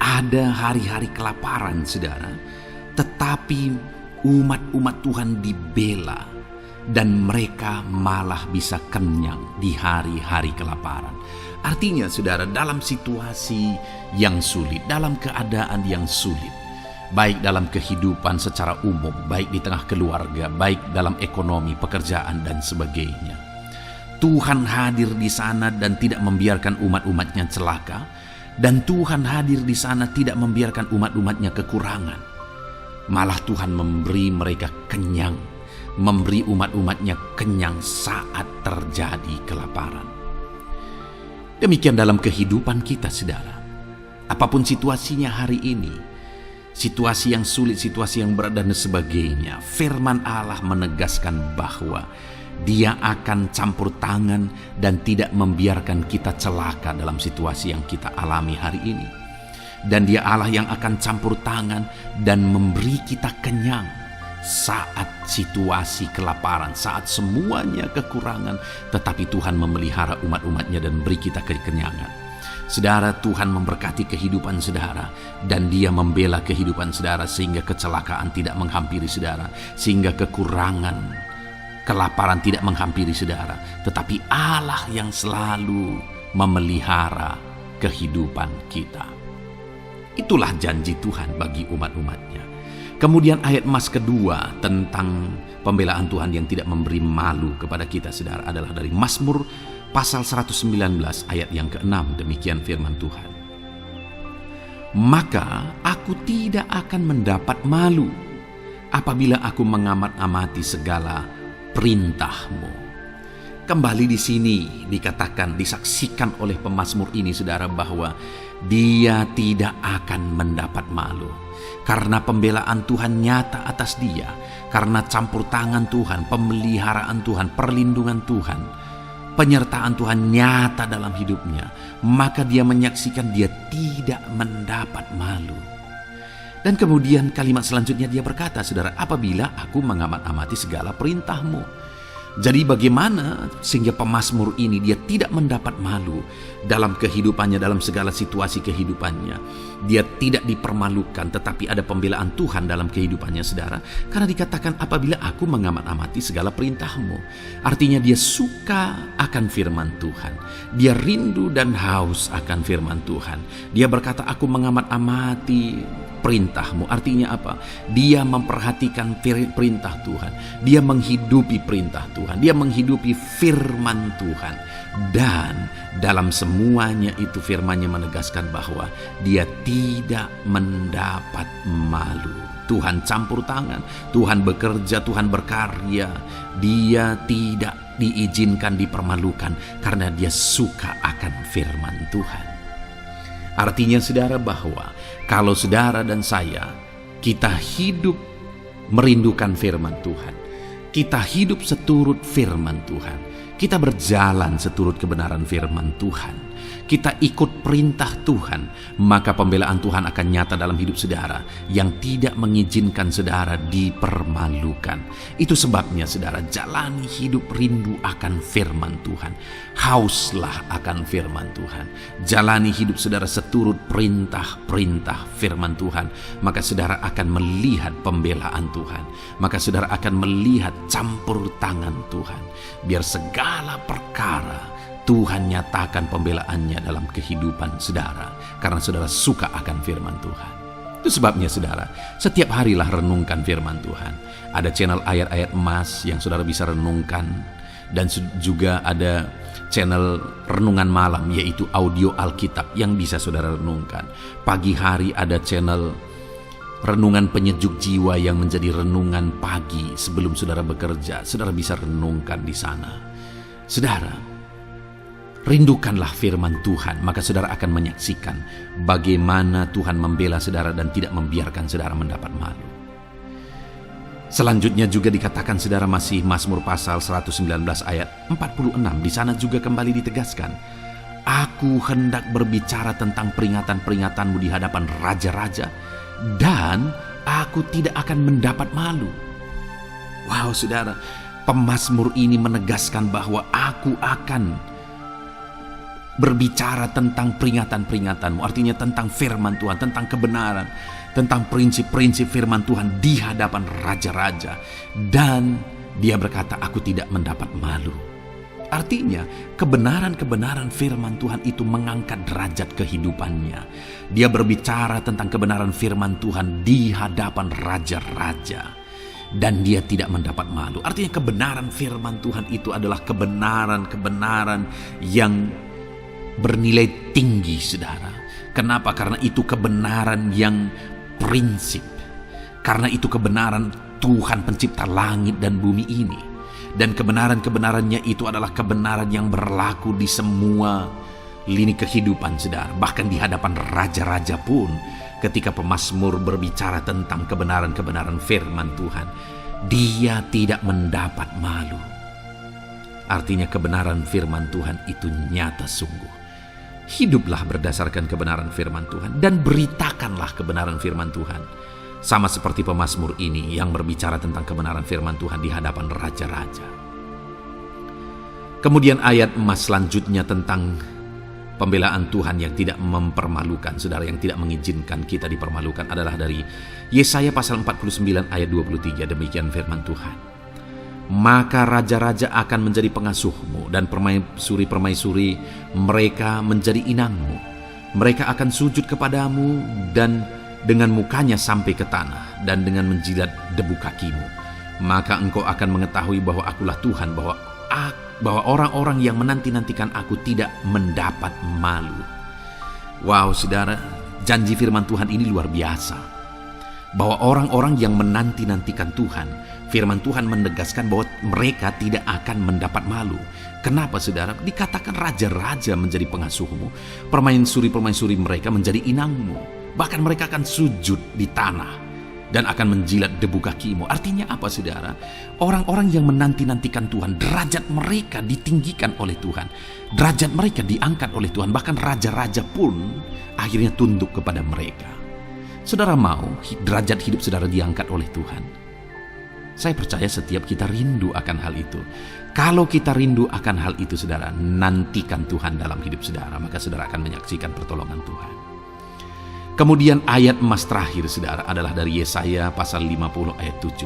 Ada hari-hari kelaparan, saudara, tetapi umat-umat Tuhan dibela dan mereka malah bisa kenyang di hari-hari kelaparan. Artinya, saudara, dalam situasi yang sulit, dalam keadaan yang sulit, baik dalam kehidupan secara umum, baik di tengah keluarga, baik dalam ekonomi, pekerjaan, dan sebagainya, Tuhan hadir di sana dan tidak membiarkan umat-umatnya celaka, dan Tuhan hadir di sana tidak membiarkan umat-umatnya kekurangan. Malah Tuhan memberi mereka kenyang, memberi umat-umatnya kenyang saat terjadi kelaparan. Demikian dalam kehidupan kita, saudara. Apapun situasinya hari ini, situasi yang sulit, situasi yang berat, dan sebagainya, firman Allah menegaskan bahwa Dia akan campur tangan dan tidak membiarkan kita celaka dalam situasi yang kita alami hari ini. Dan Dia Allah yang akan campur tangan dan memberi kita kenyang saat situasi kelaparan, saat semuanya kekurangan, tetapi Tuhan memelihara umat-umatnya dan beri kita kekenyangan. Saudara, Tuhan memberkati kehidupan saudara, dan Dia membela kehidupan saudara sehingga kecelakaan tidak menghampiri saudara, sehingga kekurangan, kelaparan tidak menghampiri saudara, tetapi Allah yang selalu memelihara kehidupan kita. Itulah janji Tuhan bagi umat-umatnya. Kemudian ayat emas kedua tentang pembelaan Tuhan yang tidak memberi malu kepada kita, saudara, adalah dari Mazmur pasal 119 ayat yang ke-6. Demikian firman Tuhan. Maka aku tidak akan mendapat malu apabila aku mengamat-amati segala perintah-Mu. Kembali di sini dikatakan, disaksikan oleh pemazmur ini, saudara, bahwa dia tidak akan mendapat malu. Karena pembelaan Tuhan nyata atas dia, karena campur tangan Tuhan, pemeliharaan Tuhan, perlindungan Tuhan, penyertaan Tuhan nyata dalam hidupnya, maka dia menyaksikan dia tidak mendapat malu. Dan kemudian kalimat selanjutnya dia berkata, saudara, apabila aku mengamat-amati segala perintah-Mu. Jadi bagaimana sehingga pemazmur ini dia tidak mendapat malu dalam kehidupannya, dalam segala situasi kehidupannya. Dia tidak dipermalukan, tetapi ada pembelaan Tuhan dalam kehidupannya, saudara. Karena dikatakan apabila aku mengamat-amati segala perintahmu. Artinya dia suka akan firman Tuhan. Dia rindu dan haus akan firman Tuhan. Dia berkata, aku mengamat-amati perintahmu. Artinya apa? Dia memperhatikan perintah Tuhan. Dia menghidupi perintah Tuhan. Dia menghidupi firman Tuhan. Dan dalam semuanya itu firman-Nya menegaskan bahwa dia tidak mendapat malu. Tuhan campur tangan, Tuhan bekerja, Tuhan berkarya. Dia tidak diizinkan dipermalukan karena dia suka akan firman Tuhan. Artinya saudara bahwa kalau saudara dan saya, kita hidup merindukan firman Tuhan, kita hidup seturut firman Tuhan, kita berjalan seturut kebenaran firman Tuhan, kita ikut perintah Tuhan, maka pembelaan Tuhan akan nyata dalam hidup saudara yang tidak mengizinkan saudara dipermalukan. Itu sebabnya saudara, jalani hidup rindu akan firman Tuhan. Hauslah akan firman Tuhan. Jalani hidup saudara seturut perintah-perintah firman Tuhan. Maka saudara akan melihat pembelaan Tuhan. Maka saudara akan melihat campur tangan Tuhan. Biar segala perkara Tuhan nyatakan pembelaannya dalam kehidupan saudara. Karena saudara suka akan firman Tuhan. Itu sebabnya saudara, setiap harilah renungkan firman Tuhan. Ada channel ayat-ayat emas yang saudara bisa renungkan. Dan juga ada channel renungan malam, yaitu audio Alkitab yang bisa saudara renungkan. Pagi hari ada channel renungan penyejuk jiwa yang menjadi renungan pagi sebelum saudara bekerja. Saudara bisa renungkan di sana. Saudara, rindukanlah firman Tuhan, maka saudara akan menyaksikan bagaimana Tuhan membela saudara dan tidak membiarkan saudara mendapat malu. Selanjutnya juga dikatakan saudara, masih Mazmur pasal 119 ayat 46. Di sana juga kembali ditegaskan, aku hendak berbicara tentang peringatan-peringatanmu di hadapan raja-raja, dan aku tidak akan mendapat malu. Wow saudara, pemazmur ini menegaskan bahwa aku akan berbicara tentang peringatan-peringatanmu. Artinya tentang firman Tuhan, tentang kebenaran, tentang prinsip-prinsip firman Tuhan di hadapan raja-raja. Dan dia berkata, aku tidak mendapat malu. Artinya kebenaran-kebenaran firman Tuhan itu mengangkat derajat kehidupannya. Dia berbicara tentang kebenaran firman Tuhan di hadapan raja-raja. Dan dia tidak mendapat malu. Artinya kebenaran firman Tuhan itu adalah kebenaran-kebenaran yang bernilai tinggi saudara. Kenapa? Karena itu kebenaran yang prinsip. Karena itu kebenaran Tuhan pencipta langit dan bumi ini. Dan kebenaran-kebenarannya itu adalah kebenaran yang berlaku di semua lini kehidupan saudara. Bahkan di hadapan raja-raja pun, ketika pemazmur berbicara tentang kebenaran-kebenaran firman Tuhan, dia tidak mendapat malu. Artinya kebenaran firman Tuhan itu nyata sungguh. Hiduplah berdasarkan kebenaran firman Tuhan dan beritakanlah kebenaran firman Tuhan. Sama seperti pemazmur ini yang berbicara tentang kebenaran firman Tuhan di hadapan raja-raja. Kemudian ayat emas selanjutnya tentang pembelaan Tuhan yang tidak mempermalukan, saudara, yang tidak mengizinkan kita dipermalukan adalah dari Yesaya pasal 49 ayat 23. Demikian firman Tuhan. Maka raja-raja akan menjadi pengasuhmu dan permaisuri-permaisuri mereka menjadi inangmu. Mereka akan sujud kepadamu dan dengan mukanya sampai ke tanah dan dengan menjilat debu kakimu. Maka engkau akan mengetahui bahwa akulah Tuhan, bahwa orang-orang yang menanti-nantikan aku tidak mendapat malu. Wow saudara, janji firman Tuhan ini luar biasa. Bahwa orang-orang yang menanti-nantikan Tuhan, firman Tuhan menegaskan bahwa mereka tidak akan mendapat malu. Kenapa saudara? Dikatakan raja-raja menjadi pengasuhmu, permaisuri-permaisuri mereka menjadi inangmu. Bahkan mereka akan sujud di tanah dan akan menjilat debu kakimu. Artinya apa saudara? Orang-orang yang menanti-nantikan Tuhan, derajat mereka ditinggikan oleh Tuhan. Derajat mereka diangkat oleh Tuhan. Bahkan raja-raja pun akhirnya tunduk kepada mereka. Saudara mau derajat hidup saudara diangkat oleh Tuhan? Saya percaya setiap kita rindu akan hal itu. Kalau kita rindu akan hal itu, saudara, nantikan Tuhan dalam hidup saudara, maka saudara akan menyaksikan pertolongan Tuhan. Kemudian ayat emas terakhir, saudara, adalah dari Yesaya pasal 50 ayat 7.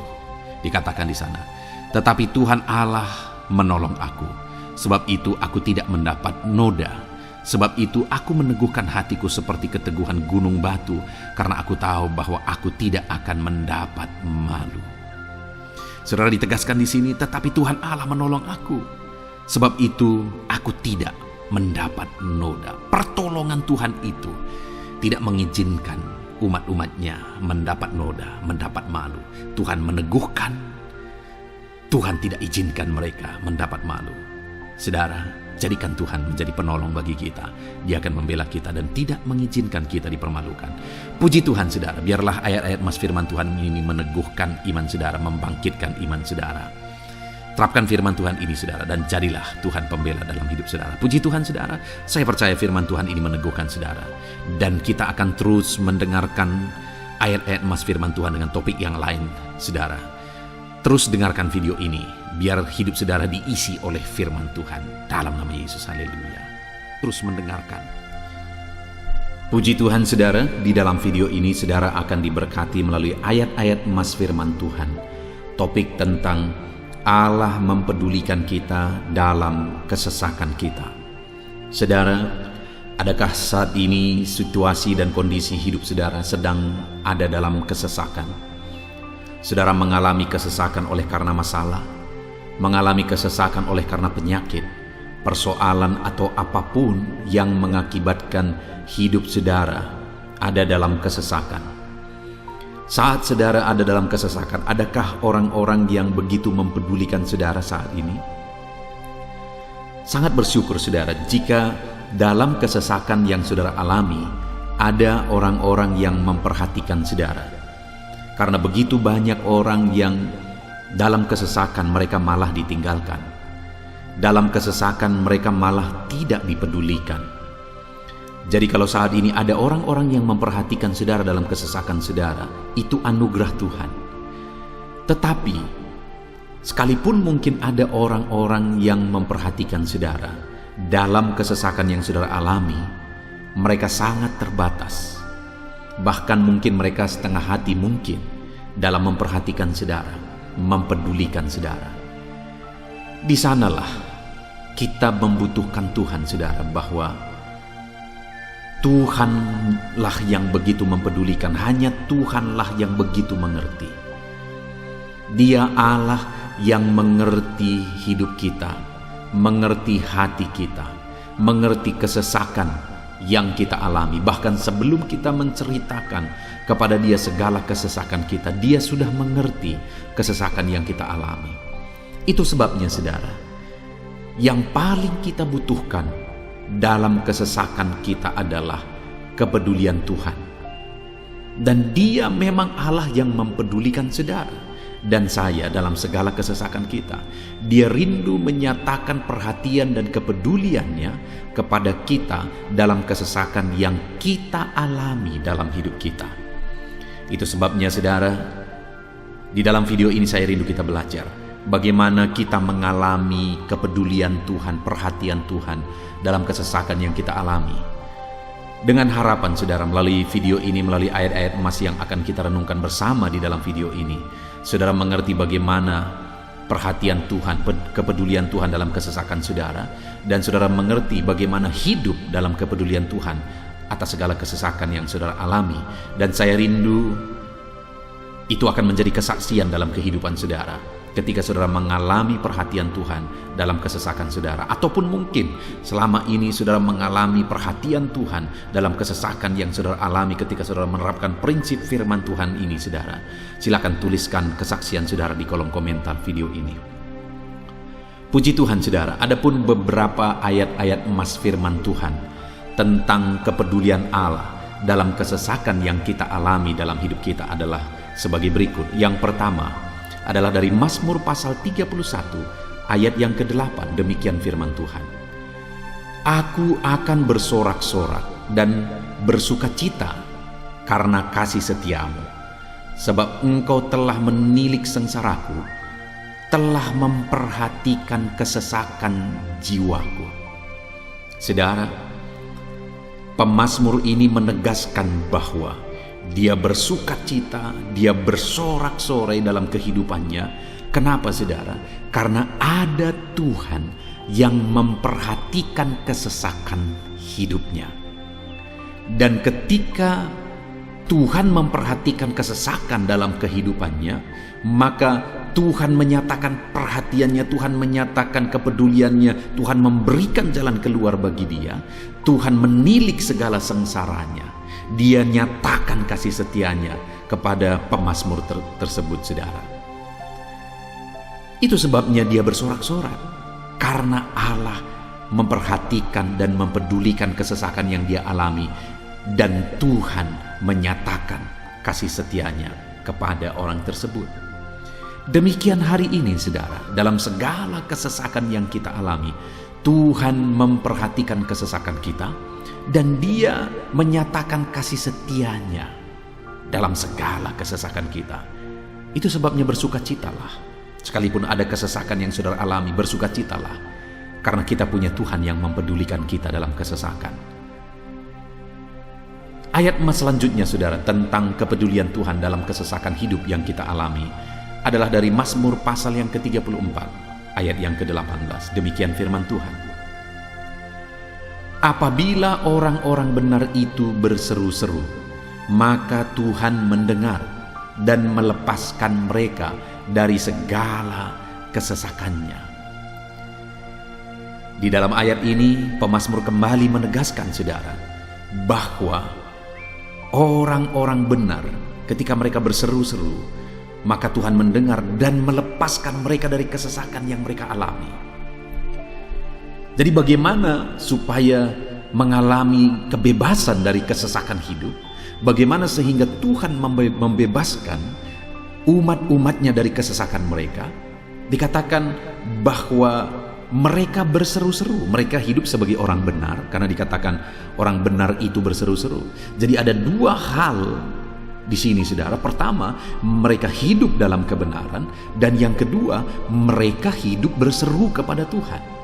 Dikatakan di sana, "Tetapi Tuhan Allah menolong aku, sebab itu aku tidak mendapat noda. Sebab itu aku meneguhkan hatiku seperti keteguhan gunung batu, karena aku tahu bahwa aku tidak akan mendapat malu." Saudara, ditegaskan di sini, tetapi Tuhan Allah menolong aku. Sebab itu aku tidak mendapat noda. Pertolongan Tuhan itu tidak mengizinkan umat-umatnya mendapat noda, mendapat malu. Tuhan meneguhkan, Tuhan tidak izinkan mereka mendapat malu. Saudara, jadikan Tuhan menjadi penolong bagi kita. Dia akan membela kita dan tidak mengizinkan kita dipermalukan. Puji Tuhan, saudara, biarlah ayat-ayat mas firman Tuhan ini meneguhkan iman saudara, membangkitkan iman saudara. Terapkan firman Tuhan ini, saudara, dan jadilah Tuhan pembela dalam hidup saudara. Puji Tuhan, saudara, saya percaya firman Tuhan ini meneguhkan saudara. Dan kita akan terus mendengarkan ayat-ayat mas firman Tuhan dengan topik yang lain, saudara. Terus dengarkan video ini, biar hidup saudara diisi oleh firman Tuhan. Dalam nama Yesus, haleluya. Terus mendengarkan. Puji Tuhan, saudara, di dalam video ini saudara akan diberkati melalui ayat-ayat emas firman Tuhan. Topik tentang Allah mempedulikan kita dalam kesesakan kita. Saudara, adakah saat ini situasi dan kondisi hidup saudara sedang ada dalam kesesakan? Saudara mengalami kesesakan oleh karena masalah, mengalami kesesakan oleh karena penyakit, persoalan atau apapun yang mengakibatkan hidup saudara ada dalam kesesakan. Saat saudara ada dalam kesesakan, adakah orang-orang yang begitu mempedulikan saudara saat ini? Sangat bersyukur saudara jika dalam kesesakan yang saudara alami ada orang-orang yang memperhatikan saudara. Karena begitu banyak orang yang dalam kesesakan mereka malah ditinggalkan. Dalam kesesakan mereka malah tidak dipedulikan. Jadi kalau saat ini ada orang-orang yang memperhatikan saudara dalam kesesakan saudara, itu anugerah Tuhan. Tetapi sekalipun mungkin ada orang-orang yang memperhatikan saudara dalam kesesakan yang saudara alami, mereka sangat terbatas. Bahkan mungkin mereka setengah hati mungkin dalam memperhatikan saudara, mempedulikan saudara. Di sanalah kita membutuhkan Tuhan, saudara, bahwa Tuhanlah yang begitu mempedulikan, hanya Tuhanlah yang begitu mengerti. Dia Allah yang mengerti hidup kita, mengerti hati kita, mengerti kesesakan yang kita alami. Bahkan sebelum kita menceritakan kepada dia segala kesesakan kita, dia sudah mengerti kesesakan yang kita alami. Itu sebabnya, saudara, yang paling kita butuhkan dalam kesesakan kita adalah kepedulian Tuhan. Dan dia memang Allah yang mempedulikan saudara dan saya dalam segala kesesakan kita. Dia rindu menyatakan perhatian dan kepeduliannya kepada kita dalam kesesakan yang kita alami dalam hidup kita. Itu sebabnya, saudara, di dalam video ini saya rindu kita belajar bagaimana kita mengalami kepedulian Tuhan, perhatian Tuhan dalam kesesakan yang kita alami. Dengan harapan, saudara, melalui video ini, melalui ayat-ayat emas yang akan kita renungkan bersama di dalam video ini, saudara mengerti bagaimana perhatian Tuhan, kepedulian Tuhan dalam kesesakan saudara, dan saudara mengerti bagaimana hidup dalam kepedulian Tuhan atas segala kesesakan yang saudara alami. Dan saya rindu itu akan menjadi kesaksian dalam kehidupan saudara ketika saudara mengalami perhatian Tuhan dalam kesesakan saudara, ataupun mungkin selama ini saudara mengalami perhatian Tuhan dalam kesesakan yang saudara alami ketika saudara menerapkan prinsip firman Tuhan ini. Saudara, silakan tuliskan kesaksian saudara di kolom komentar video ini. Puji Tuhan, saudara, adapun beberapa ayat-ayat emas firman Tuhan tentang kepedulian Allah dalam kesesakan yang kita alami dalam hidup kita adalah sebagai berikut. Yang pertama adalah dari Mazmur pasal 31 ayat yang ke-8. Demikian firman Tuhan. Aku akan bersorak-sorak dan bersukacita karena kasih setiamu, sebab Engkau telah menilik sengsaraku, telah memperhatikan kesesakan jiwaku. Saudara, pemazmur ini menegaskan bahwa dia bersukacita, dia bersorak-sorai dalam kehidupannya. Kenapa saudara? Karena ada Tuhan yang memperhatikan kesesakan hidupnya. Dan ketika Tuhan memperhatikan kesesakan dalam kehidupannya, maka Tuhan menyatakan perhatiannya, Tuhan menyatakan kepeduliannya, Tuhan memberikan jalan keluar bagi dia, Tuhan menilik segala sengsaranya, dia nyatakan kasih setianya kepada pemazmur tersebut saudara. Itu sebabnya dia bersorak-sorak, karena Allah memperhatikan dan mempedulikan kesesakan yang dia alami, dan Tuhan menyatakan kasih setianya kepada orang tersebut. Demikian hari ini saudara, dalam segala kesesakan yang kita alami, Tuhan memperhatikan kesesakan kita dan dia menyatakan kasih setianya dalam segala kesesakan kita. Itu sebabnya bersukacitalah. Sekalipun ada kesesakan yang saudara alami, bersukacitalah, karena kita punya Tuhan yang mempedulikan kita dalam kesesakan. Ayat selanjutnya saudara, tentang kepedulian Tuhan dalam kesesakan hidup yang kita alami, adalah dari Mazmur pasal yang ke-34, ayat yang ke-18. Demikian firman Tuhan. Apabila orang-orang benar itu berseru-seru, maka Tuhan mendengar dan melepaskan mereka dari segala kesesakannya. Di dalam ayat ini, pemazmur kembali menegaskan saudara, bahwa orang-orang benar ketika mereka berseru-seru, maka Tuhan mendengar dan melepaskan mereka dari kesesakan yang mereka alami. Jadi bagaimana supaya mengalami kebebasan dari kesesakan hidup? Bagaimana sehingga Tuhan membebaskan umat-umatnya dari kesesakan mereka? Dikatakan bahwa mereka berseru-seru, mereka hidup sebagai orang benar, karena dikatakan orang benar itu berseru-seru. Jadi ada dua hal di sini saudara. Pertama, mereka hidup dalam kebenaran, dan yang kedua, mereka hidup berseru kepada Tuhan.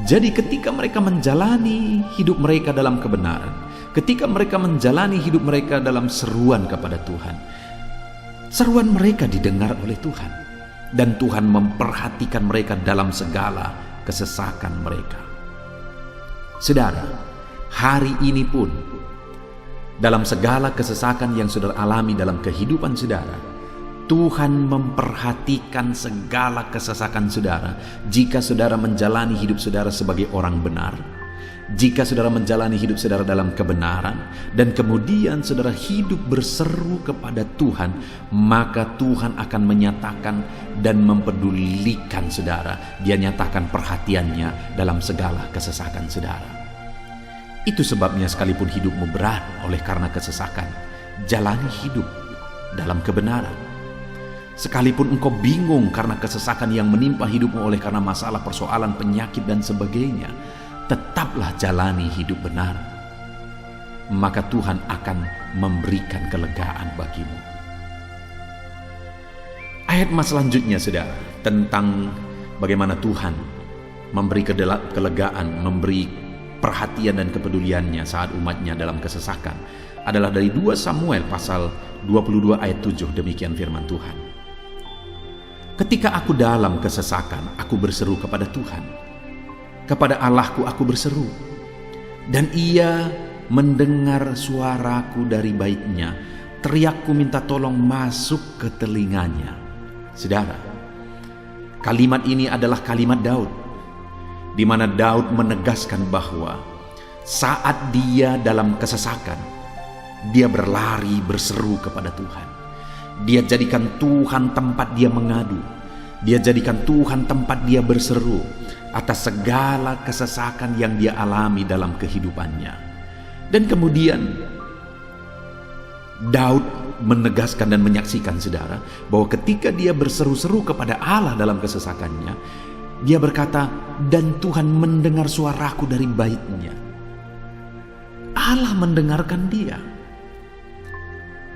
Jadi ketika mereka menjalani hidup mereka dalam kebenaran, ketika mereka menjalani hidup mereka dalam seruan kepada Tuhan, seruan mereka didengar oleh Tuhan, dan Tuhan memperhatikan mereka dalam segala kesesakan mereka. Saudara, hari ini pun dalam segala kesesakan yang saudara alami dalam kehidupan saudara, Tuhan memperhatikan segala kesesakan saudara. Jika saudara menjalani hidup saudara sebagai orang benar, jika saudara menjalani hidup saudara dalam kebenaran, dan kemudian saudara hidup berseru kepada Tuhan, maka Tuhan akan menyatakan dan mempedulikan saudara. Dia nyatakan perhatiannya dalam segala kesesakan saudara. Itu sebabnya sekalipun hidupmu berat oleh karena kesesakan, jalani hidup dalam kebenaran. Sekalipun engkau bingung karena kesesakan yang menimpa hidupmu oleh karena masalah, persoalan, penyakit dan sebagainya, tetaplah jalani hidup benar, maka Tuhan akan memberikan kelegaan bagimu. Ayat selanjutnya saudara, tentang bagaimana Tuhan memberi kelegaan, memberi perhatian dan kepeduliannya saat umatnya dalam kesesakan, adalah dari 2 Samuel pasal 22 ayat 7. Demikian firman Tuhan. Ketika aku dalam kesesakan, aku berseru kepada Tuhan. Kepada Allahku aku berseru, dan ia mendengar suaraku dari baitnya. Teriakku minta tolong masuk ke telinganya. Saudara, kalimat ini adalah kalimat Daud, di mana Daud menegaskan bahwa saat dia dalam kesesakan, dia berlari berseru kepada Tuhan. Dia jadikan Tuhan tempat dia mengadu. Dia jadikan Tuhan tempat dia berseru atas segala kesesakan yang dia alami dalam kehidupannya. Dan kemudian Daud menegaskan dan menyaksikan saudara, bahwa ketika dia berseru-seru kepada Allah dalam kesesakannya, dia berkata, dan Tuhan mendengar suaraku dari baitnya. Allah mendengarkan dia.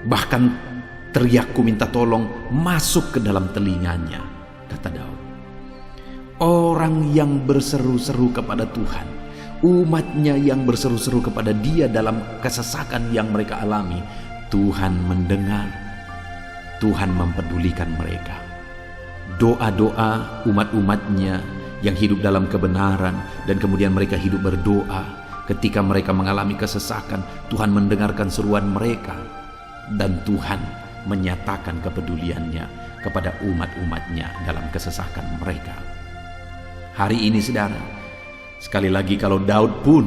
Bahkan Teriakku minta tolong masuk ke dalam telinganya, kata Daud. Orang yang berseru-seru kepada Tuhan, umatnya yang berseru-seru kepada Dia dalam kesesakan yang mereka alami, Tuhan mendengar, Tuhan mempedulikan mereka. Doa-doa umat-umatnya yang hidup dalam kebenaran dan kemudian mereka hidup berdoa, ketika mereka mengalami kesesakan, Tuhan mendengarkan seruan mereka dan Tuhan menyatakan kepeduliannya kepada umat-umatnya dalam kesesakan mereka. Hari ini saudara, sekali lagi kalau Daud pun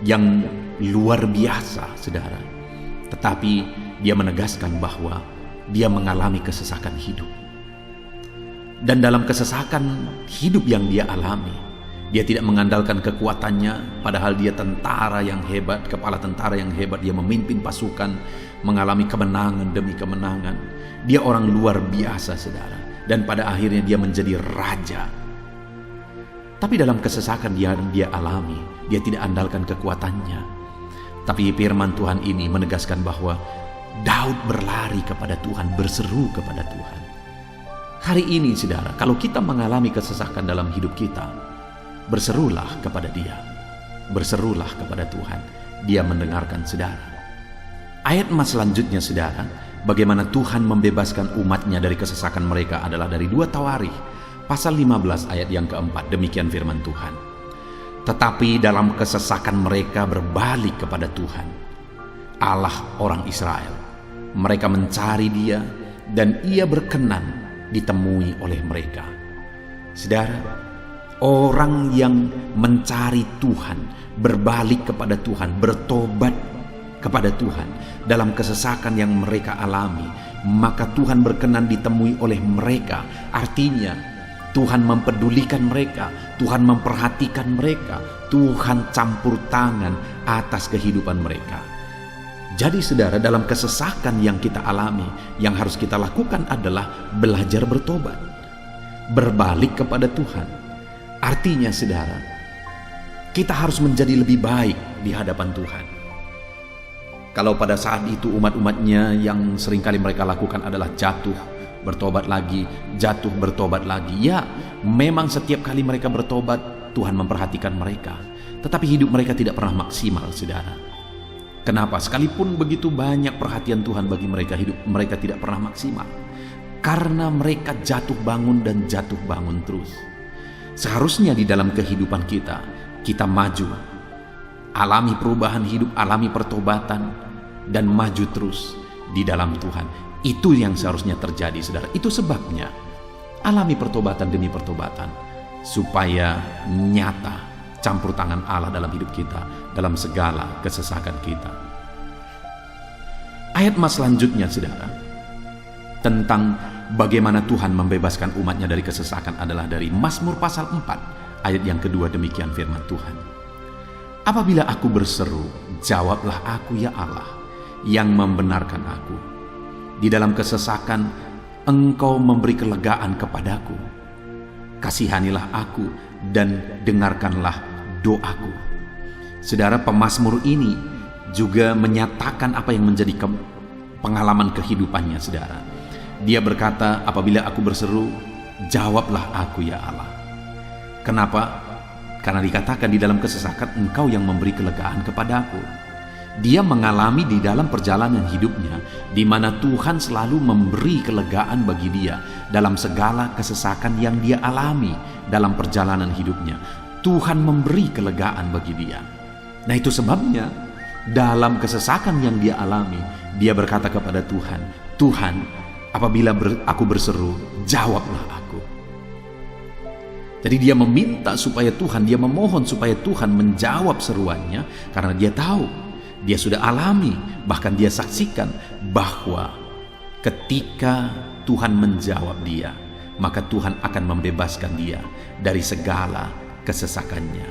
yang luar biasa saudara, tetapi dia menegaskan bahwa dia mengalami kesesakan hidup. Dan dalam kesesakan hidup yang dia alami, dia tidak mengandalkan kekuatannya, padahal dia tentara yang hebat, kepala tentara yang hebat. Dia memimpin pasukan, mengalami kemenangan demi kemenangan. Dia orang luar biasa saudara, dan pada akhirnya dia menjadi raja. Tapi dalam kesesakan dia alami, dia tidak andalkan kekuatannya. Tapi firman Tuhan ini menegaskan bahwa Daud berlari kepada Tuhan, berseru kepada Tuhan. Hari ini saudara, kalau kita mengalami kesesakan dalam hidup kita, berserulah kepada Dia, berserulah kepada Tuhan. Dia mendengarkan saudara. Ayat emas selanjutnya saudara, bagaimana Tuhan membebaskan umatnya dari kesesakan mereka adalah dari 2 Tawarikh pasal 15 ayat yang keempat. Demikian firman Tuhan. Tetapi dalam kesesakan mereka berbalik kepada Tuhan, Allah orang Israel. Mereka mencari Dia dan Ia berkenan ditemui oleh mereka. Saudara, orang yang mencari Tuhan, berbalik kepada Tuhan, bertobat kepada Tuhan dalam kesesakan yang mereka alami, maka Tuhan berkenan ditemui oleh mereka. Artinya Tuhan mempedulikan mereka, Tuhan memperhatikan mereka, Tuhan campur tangan atas kehidupan mereka. Jadi saudara, dalam kesesakan yang kita alami, yang harus kita lakukan adalah belajar bertobat, berbalik kepada Tuhan. Artinya saudara, kita harus menjadi lebih baik di hadapan Tuhan. Kalau pada saat itu umat-umatnya yang seringkali mereka lakukan adalah jatuh, bertobat lagi, jatuh, bertobat lagi. Ya, memang setiap kali mereka bertobat, Tuhan memperhatikan mereka. Tetapi hidup mereka tidak pernah maksimal saudara. Kenapa? Sekalipun begitu banyak perhatian Tuhan bagi mereka, hidup mereka tidak pernah maksimal. Karena mereka jatuh bangun dan jatuh bangun terus. Seharusnya di dalam kehidupan kita, kita maju, alami perubahan hidup, alami pertobatan, dan maju terus di dalam Tuhan. Itu yang seharusnya terjadi saudara. Itu sebabnya alami pertobatan demi pertobatan, supaya nyata campur tangan Allah dalam hidup kita, dalam segala kesesakan kita. Ayat emas selanjutnya saudara, tentang bagaimana Tuhan membebaskan umatnya dari kesesakan adalah dari Mazmur pasal 4 ayat yang kedua. Demikian firman Tuhan. Apabila aku berseru, jawablah aku ya Allah, yang membenarkan aku. Di dalam kesesakan Engkau memberi kelegaan kepadaku. Kasihanilah aku dan dengarkanlah doaku. Saudara, pemazmur ini juga menyatakan apa yang menjadi pengalaman kehidupannya saudara. Dia berkata, apabila aku berseru, jawablah aku ya Allah. Kenapa? Karena dikatakan di dalam kesesakan Engkau yang memberi kelegaan kepadaku. Dia mengalami di dalam perjalanan hidupnya, di mana Tuhan selalu memberi kelegaan bagi dia dalam segala kesesakan yang dia alami dalam perjalanan hidupnya. Tuhan memberi kelegaan bagi dia. Nah, itu sebabnya dalam kesesakan yang dia alami, dia berkata kepada Tuhan, Tuhan, apabila aku berseru, jawablah aku. Jadi dia meminta supaya Tuhan, dia memohon supaya Tuhan menjawab seruannya, karena dia tahu, dia sudah alami, bahkan dia saksikan bahwa ketika Tuhan menjawab dia, maka Tuhan akan membebaskan dia dari segala kesesakannya.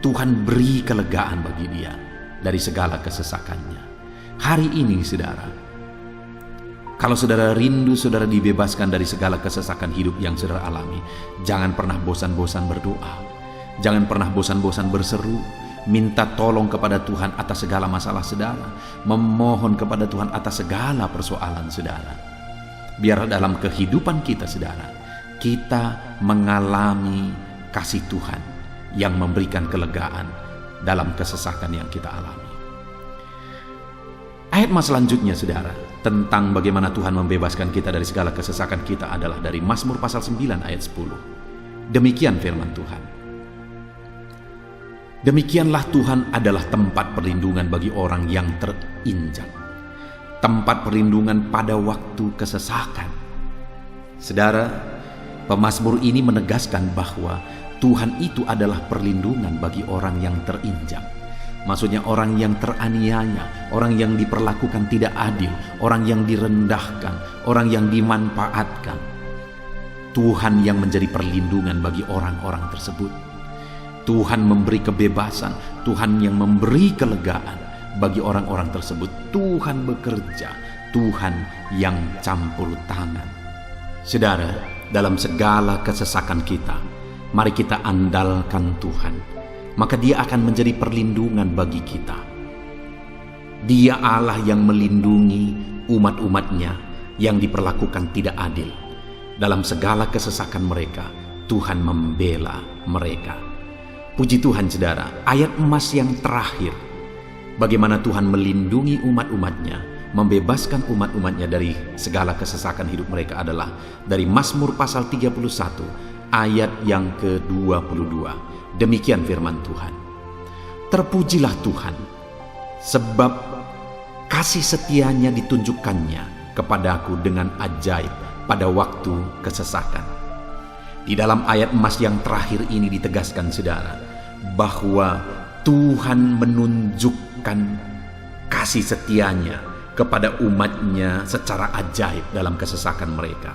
Tuhan beri kelegaan bagi dia dari segala kesesakannya. Hari ini saudara, kalau saudara rindu saudara dibebaskan dari segala kesesakan hidup yang saudara alami, jangan pernah bosan-bosan berdoa. Jangan pernah bosan-bosan berseru, minta tolong kepada Tuhan atas segala masalah saudara, memohon kepada Tuhan atas segala persoalan saudara. Biar dalam kehidupan kita saudara, kita mengalami kasih Tuhan yang memberikan kelegaan dalam kesesakan yang kita alami. Ayat mas selanjutnya saudara, tentang bagaimana Tuhan membebaskan kita dari segala kesesakan kita adalah dari Mazmur pasal 9 ayat 10. Demikian firman Tuhan. Demikianlah Tuhan adalah tempat perlindungan bagi orang yang terinjak, tempat perlindungan pada waktu kesesakan. Saudara, pemazmur ini menegaskan bahwa Tuhan itu adalah perlindungan bagi orang yang terinjak. Maksudnya orang yang teraniaya, orang yang diperlakukan tidak adil, orang yang direndahkan, orang yang dimanfaatkan. Tuhan yang menjadi perlindungan bagi orang-orang tersebut. Tuhan memberi kebebasan, Tuhan yang memberi kelegaan bagi orang-orang tersebut. Tuhan bekerja, Tuhan yang campur tangan. Saudara, dalam segala kesesakan kita, mari kita andalkan Tuhan. Maka Dia akan menjadi perlindungan bagi kita. Dia Allah yang melindungi umat-umatnya yang diperlakukan tidak adil. Dalam segala kesesakan mereka, Tuhan membela mereka. Puji Tuhan saudara, ayat emas yang terakhir, bagaimana Tuhan melindungi umat-umatnya, membebaskan umat-umatnya dari segala kesesakan hidup mereka adalah dari Mazmur pasal 31 ayat yang ke-22. Demikian firman Tuhan. Terpujilah Tuhan, sebab kasih setianya ditunjukkannya kepadaku dengan ajaib pada waktu kesesakan. Di dalam ayat emas yang terakhir ini ditegaskan saudara, bahwa Tuhan menunjukkan kasih setianya kepada umatnya secara ajaib dalam kesesakan mereka.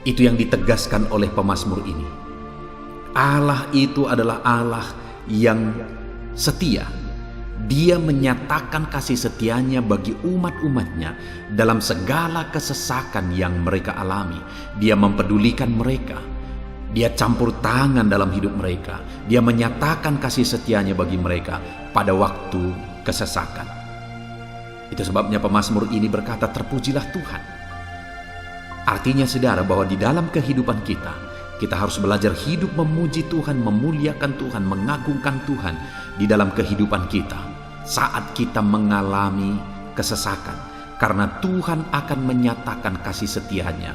Itu yang ditegaskan oleh pemazmur ini. Allah itu adalah Allah yang setia. Dia menyatakan kasih setianya bagi umat-umatnya dalam segala kesesakan yang mereka alami. Dia mempedulikan mereka. Dia campur tangan dalam hidup mereka. Dia menyatakan kasih setianya bagi mereka pada waktu kesesakan. Itu sebabnya pemazmur ini berkata, terpujilah Tuhan. Artinya saudara, bahwa di dalam kehidupan kita harus belajar hidup memuji Tuhan, memuliakan Tuhan, mengagungkan Tuhan di dalam kehidupan kita saat kita mengalami kesesakan. Karena Tuhan akan menyatakan kasih setianya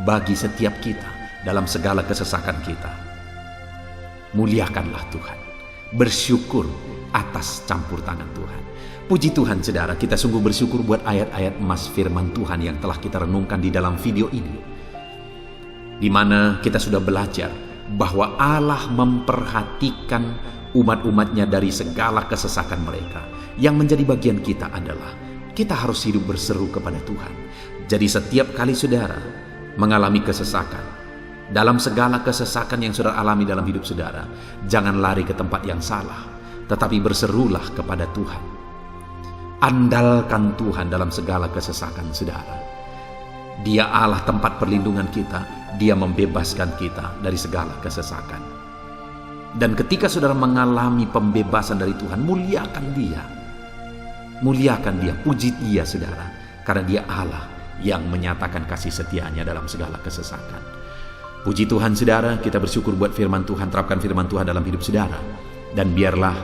bagi setiap kita dalam segala kesesakan kita. Muliakanlah Tuhan, bersyukur atas campur tangan Tuhan. Puji Tuhan saudara, kita sungguh bersyukur buat ayat-ayat emas firman Tuhan yang telah kita renungkan di dalam video ini, di mana kita sudah belajar bahwa Allah memperhatikan umat-umatnya dari segala kesesakan mereka. Yang menjadi bagian kita adalah kita harus hidup berseru kepada Tuhan. Jadi setiap kali saudara mengalami kesesakan, dalam segala kesesakan yang saudara alami dalam hidup saudara, jangan lari ke tempat yang salah, tetapi berserulah kepada Tuhan. Andalkan Tuhan dalam segala kesesakan saudara. Dia Allah tempat perlindungan kita. Dia membebaskan kita dari segala kesesakan. Dan ketika saudara mengalami pembebasan dari Tuhan, muliakan Dia. Muliakan Dia, puji Dia saudara. Karena Dia Allah yang menyatakan kasih setianya dalam segala kesesakan. Puji Tuhan saudara, kita bersyukur buat firman Tuhan. Terapkan firman Tuhan dalam hidup saudara. Dan biarlah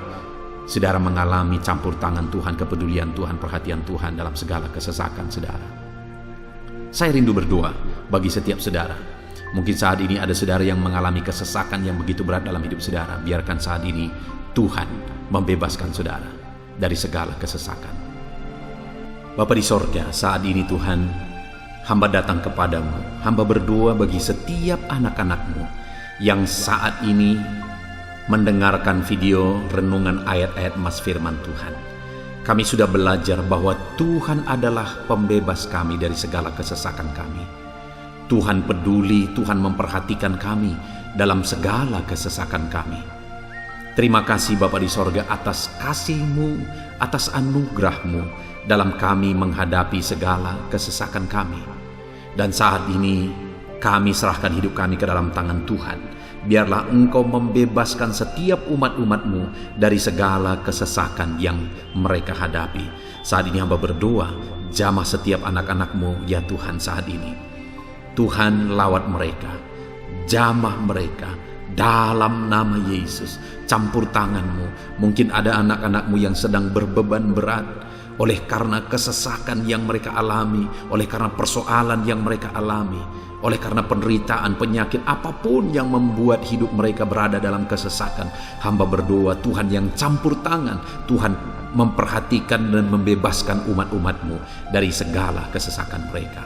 saudara mengalami campur tangan Tuhan, kepedulian Tuhan, perhatian Tuhan dalam segala kesesakan saudara. Saya rindu berdoa bagi setiap saudara. Mungkin saat ini ada saudara yang mengalami kesesakan yang begitu berat dalam hidup saudara. Biarkan saat ini Tuhan membebaskan saudara dari segala kesesakan. Bapa di sorga, saat ini Tuhan, hamba datang kepadamu. Hamba berdoa bagi setiap anak-anak-Mu yang saat ini mendengarkan video renungan ayat-ayat emas firman Tuhan. Kami sudah belajar bahwa Tuhan adalah pembebas kami dari segala kesesakan kami. Tuhan peduli, Tuhan memperhatikan kami dalam segala kesesakan kami. Terima kasih Bapa di sorga atas kasih-Mu, atas anugerah-Mu dalam kami menghadapi segala kesesakan kami. Dan saat ini kami serahkan hidup kami ke dalam tangan Tuhan. biarlah Engkau membebaskan setiap umat-umat-Mu dari segala kesesakan yang mereka hadapi. Saat ini hamba berdoa, jamah setiap anak-anak-Mu ya Tuhan saat ini. Tuhan lawat mereka, jamah mereka dalam nama Yesus. Campur tangan-Mu. Mungkin ada anak-anak-Mu yang sedang berbeban berat oleh karena kesesakan yang mereka alami, oleh karena persoalan yang mereka alami, oleh karena penderitaan, penyakit, apapun yang membuat hidup mereka berada dalam kesesakan. Hamba berdoa Tuhan yang campur tangan, Tuhan memperhatikan dan membebaskan umat-umat-Mu dari segala kesesakan mereka.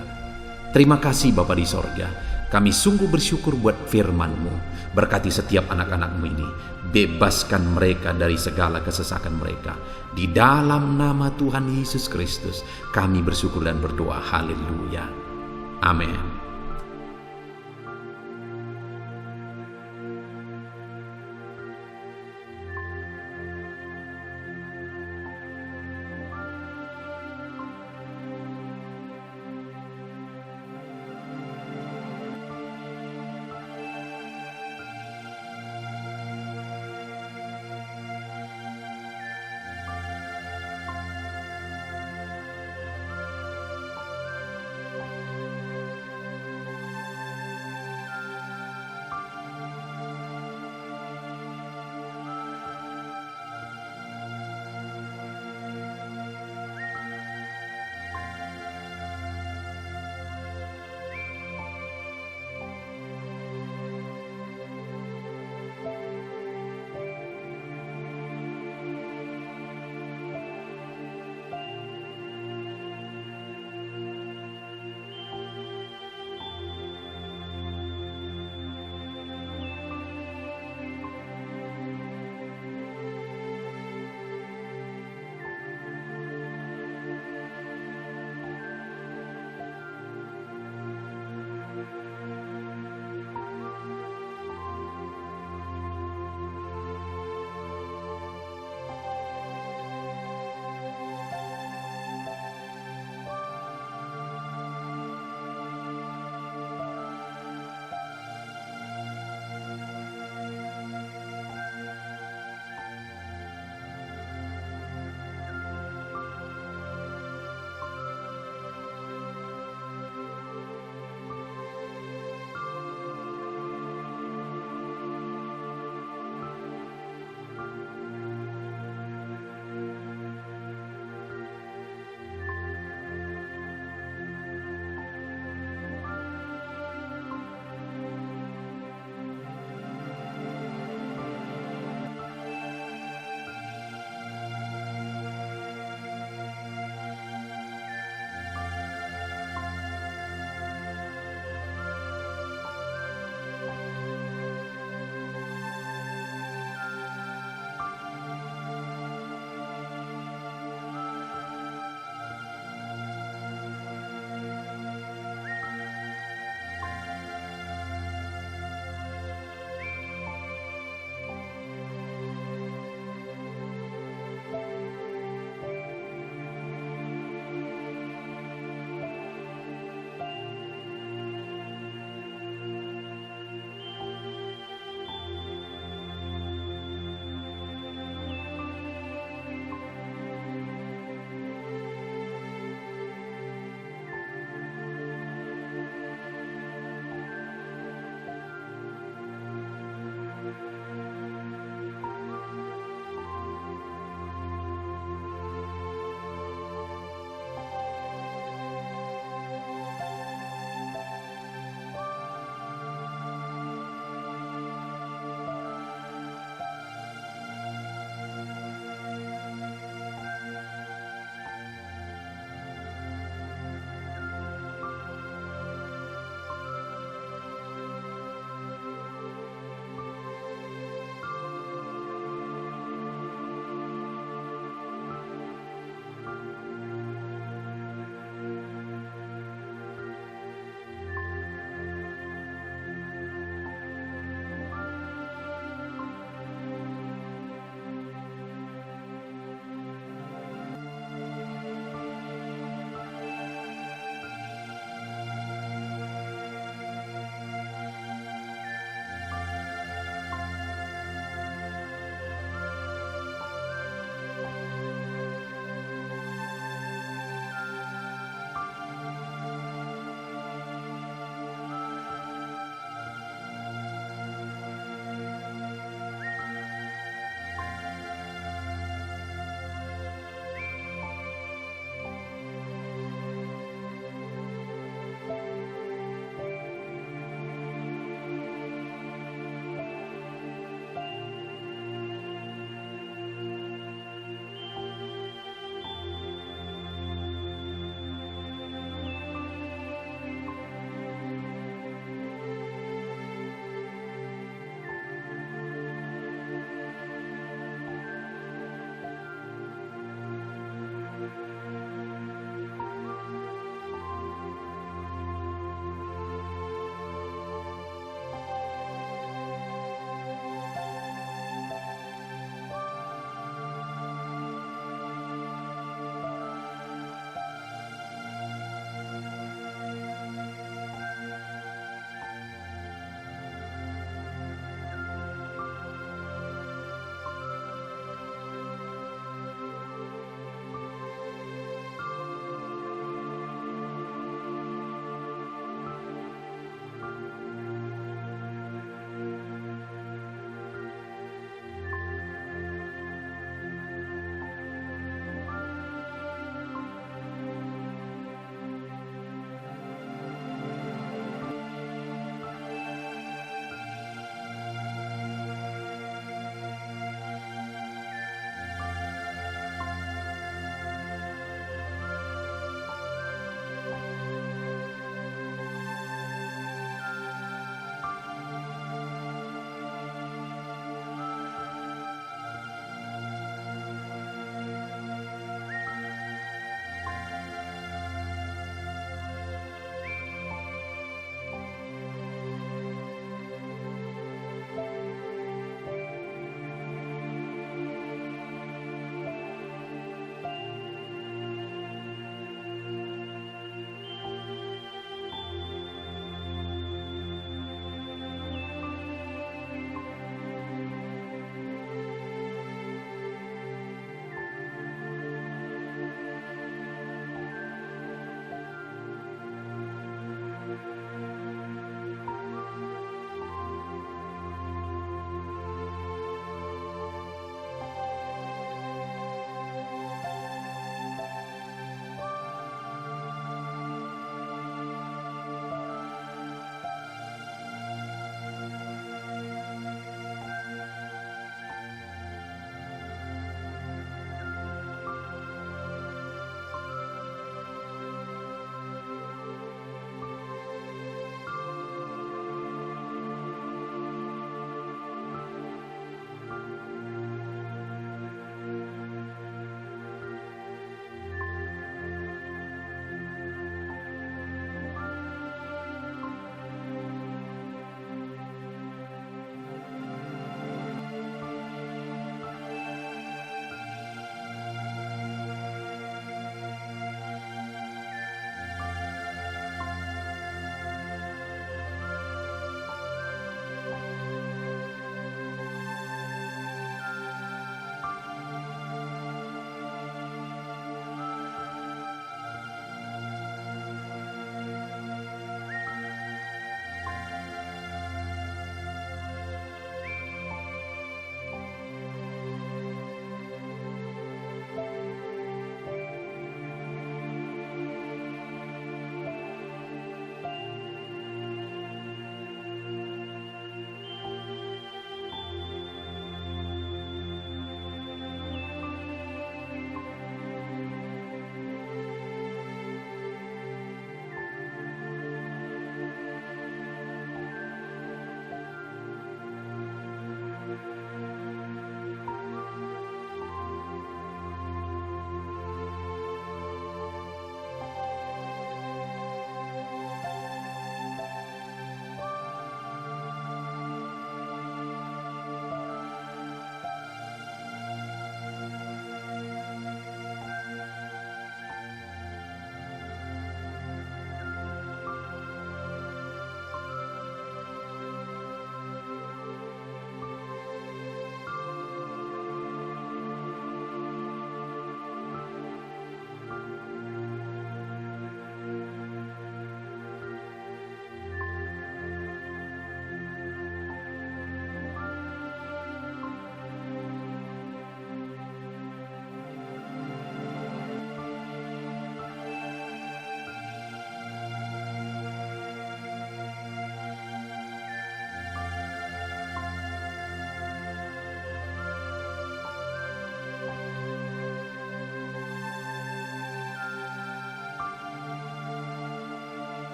Terima kasih Bapa di sorga, kami sungguh bersyukur buat firman-Mu. Berkati setiap anak-anak-Mu ini, bebaskan mereka dari segala kesesakan mereka. Di dalam nama Tuhan Yesus Kristus, kami bersyukur dan berdoa. Haleluya. Amin.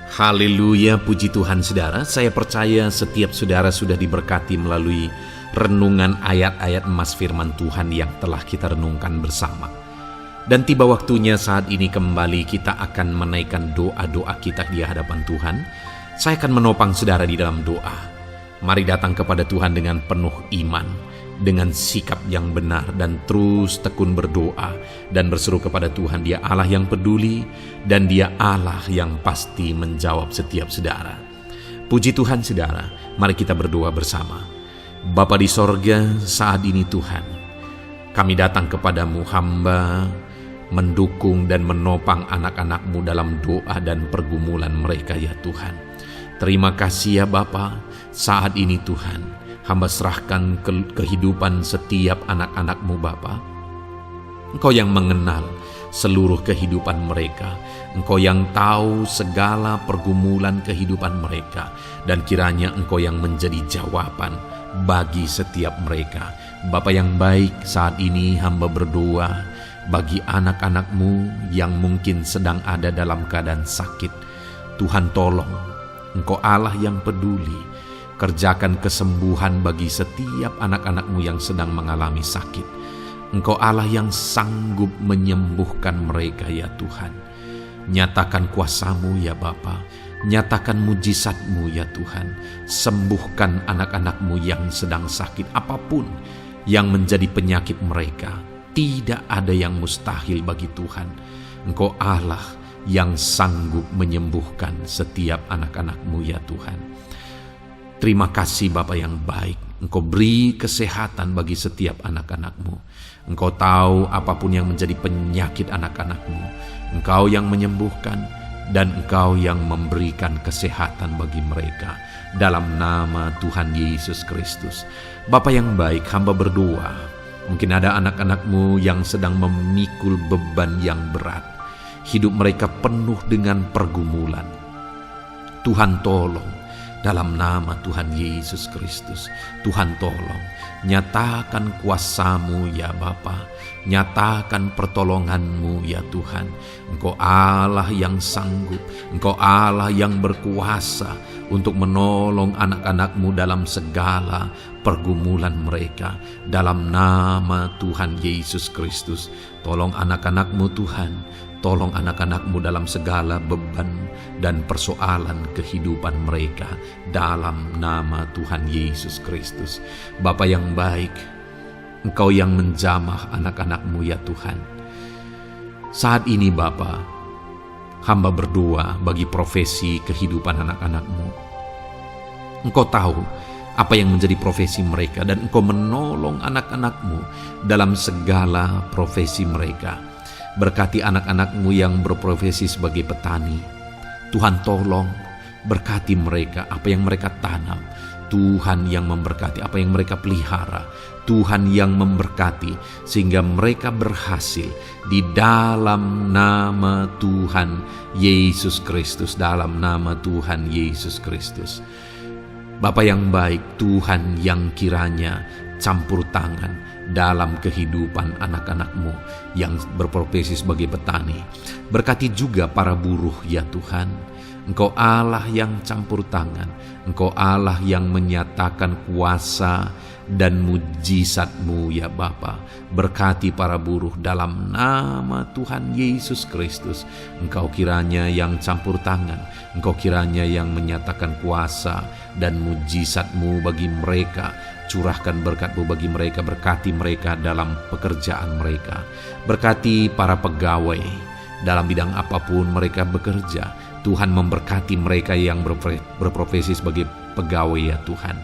Haleluya, puji Tuhan saudara. Saya percaya setiap saudara sudah diberkati melalui renungan ayat-ayat emas firman Tuhan yang telah kita renungkan bersama. Dan tiba waktunya saat ini kembali kita akan menaikkan doa-doa kita di hadapan Tuhan. Saya akan menopang saudara di dalam doa. Mari datang kepada Tuhan dengan penuh iman, dengan sikap yang benar, dan terus tekun berdoa dan berseru kepada Tuhan. Dia Allah yang peduli dan Dia Allah yang pasti menjawab setiap saudara. Puji Tuhan saudara, mari kita berdoa bersama. Bapa di sorga, saat ini Tuhan, kami datang kepadamu, hamba mendukung dan menopang anak-anak-Mu dalam doa dan pergumulan mereka ya Tuhan. Terima kasih ya Bapa, saat ini Tuhan, hamba serahkan kehidupan setiap anak-anak-Mu Bapa. Engkau yang mengenal seluruh kehidupan mereka. Engkau yang tahu segala pergumulan kehidupan mereka. Dan kiranya Engkau yang menjadi jawaban bagi setiap mereka. Bapa yang baik, saat ini hamba berdoa bagi anak-anak-Mu yang mungkin sedang ada dalam keadaan sakit. Tuhan tolong, Engkau Allah yang peduli. Kerjakan kesembuhan bagi setiap anak-anak-Mu yang sedang mengalami sakit. Engkau Allah yang sanggup menyembuhkan mereka ya Tuhan. Nyatakan kuasa-Mu ya Bapa. Nyatakan mujizat-Mu ya Tuhan. Sembuhkan anak-anak-Mu yang sedang sakit. Apapun yang menjadi penyakit mereka, tidak ada yang mustahil bagi Tuhan. Engkau Allah yang sanggup menyembuhkan setiap anak-anak-Mu ya Tuhan. Terima kasih Bapa yang baik. Engkau beri kesehatan bagi setiap anak-anak-Mu. Engkau tahu apapun yang menjadi penyakit anak-anak-Mu. Engkau yang menyembuhkan dan Engkau yang memberikan kesehatan bagi mereka. Dalam nama Tuhan Yesus Kristus. Bapa yang baik, hamba berdoa. Mungkin ada anak-anak-Mu yang sedang memikul beban yang berat. Hidup mereka penuh dengan pergumulan. Tuhan tolong. Dalam nama Tuhan Yesus Kristus, Tuhan tolong, nyatakan kuasa-Mu ya Bapa, nyatakan pertolongan-Mu ya Tuhan. Engkau Allah yang sanggup, Engkau Allah yang berkuasa untuk menolong anak-anak-Mu dalam segala pergumulan mereka. Dalam nama Tuhan Yesus Kristus, tolong anak-anak-Mu Tuhan. Tolong anak-anak-Mu dalam segala beban dan persoalan kehidupan mereka. Dalam nama Tuhan Yesus Kristus. Bapa yang baik, Engkau yang menjamah anak-anak-Mu ya Tuhan. Saat ini Bapa, hamba berdoa bagi profesi kehidupan anak-anak-Mu. Engkau tahu apa yang menjadi profesi mereka, dan Engkau menolong anak-anak-Mu dalam segala profesi mereka. Berkati anak-anak-Mu yang berprofesi sebagai petani. Tuhan tolong, berkati mereka apa yang mereka tanam. Tuhan yang memberkati apa yang mereka pelihara. Tuhan yang memberkati sehingga mereka berhasil di dalam nama Tuhan Yesus Kristus. Dalam nama Tuhan Yesus Kristus. Bapa yang baik, Tuhan yang kiranya campur tangan dalam kehidupan anak-anak-Mu yang berprofesi sebagai petani. Berkati juga para buruh ya Tuhan. Engkau Allah yang campur tangan. Engkau Allah yang menyatakan kuasa dan mujizat-Mu ya Bapa. Berkati para buruh dalam nama Tuhan Yesus Kristus. Engkau kiranya yang campur tangan. Engkau kiranya yang menyatakan kuasa dan mujizat-Mu bagi mereka. Curahkan berkat-Mu bagi mereka, berkati mereka dalam pekerjaan mereka. Berkati para pegawai dalam bidang apapun mereka bekerja. Tuhan memberkati mereka yang berprofesi sebagai pegawai ya Tuhan.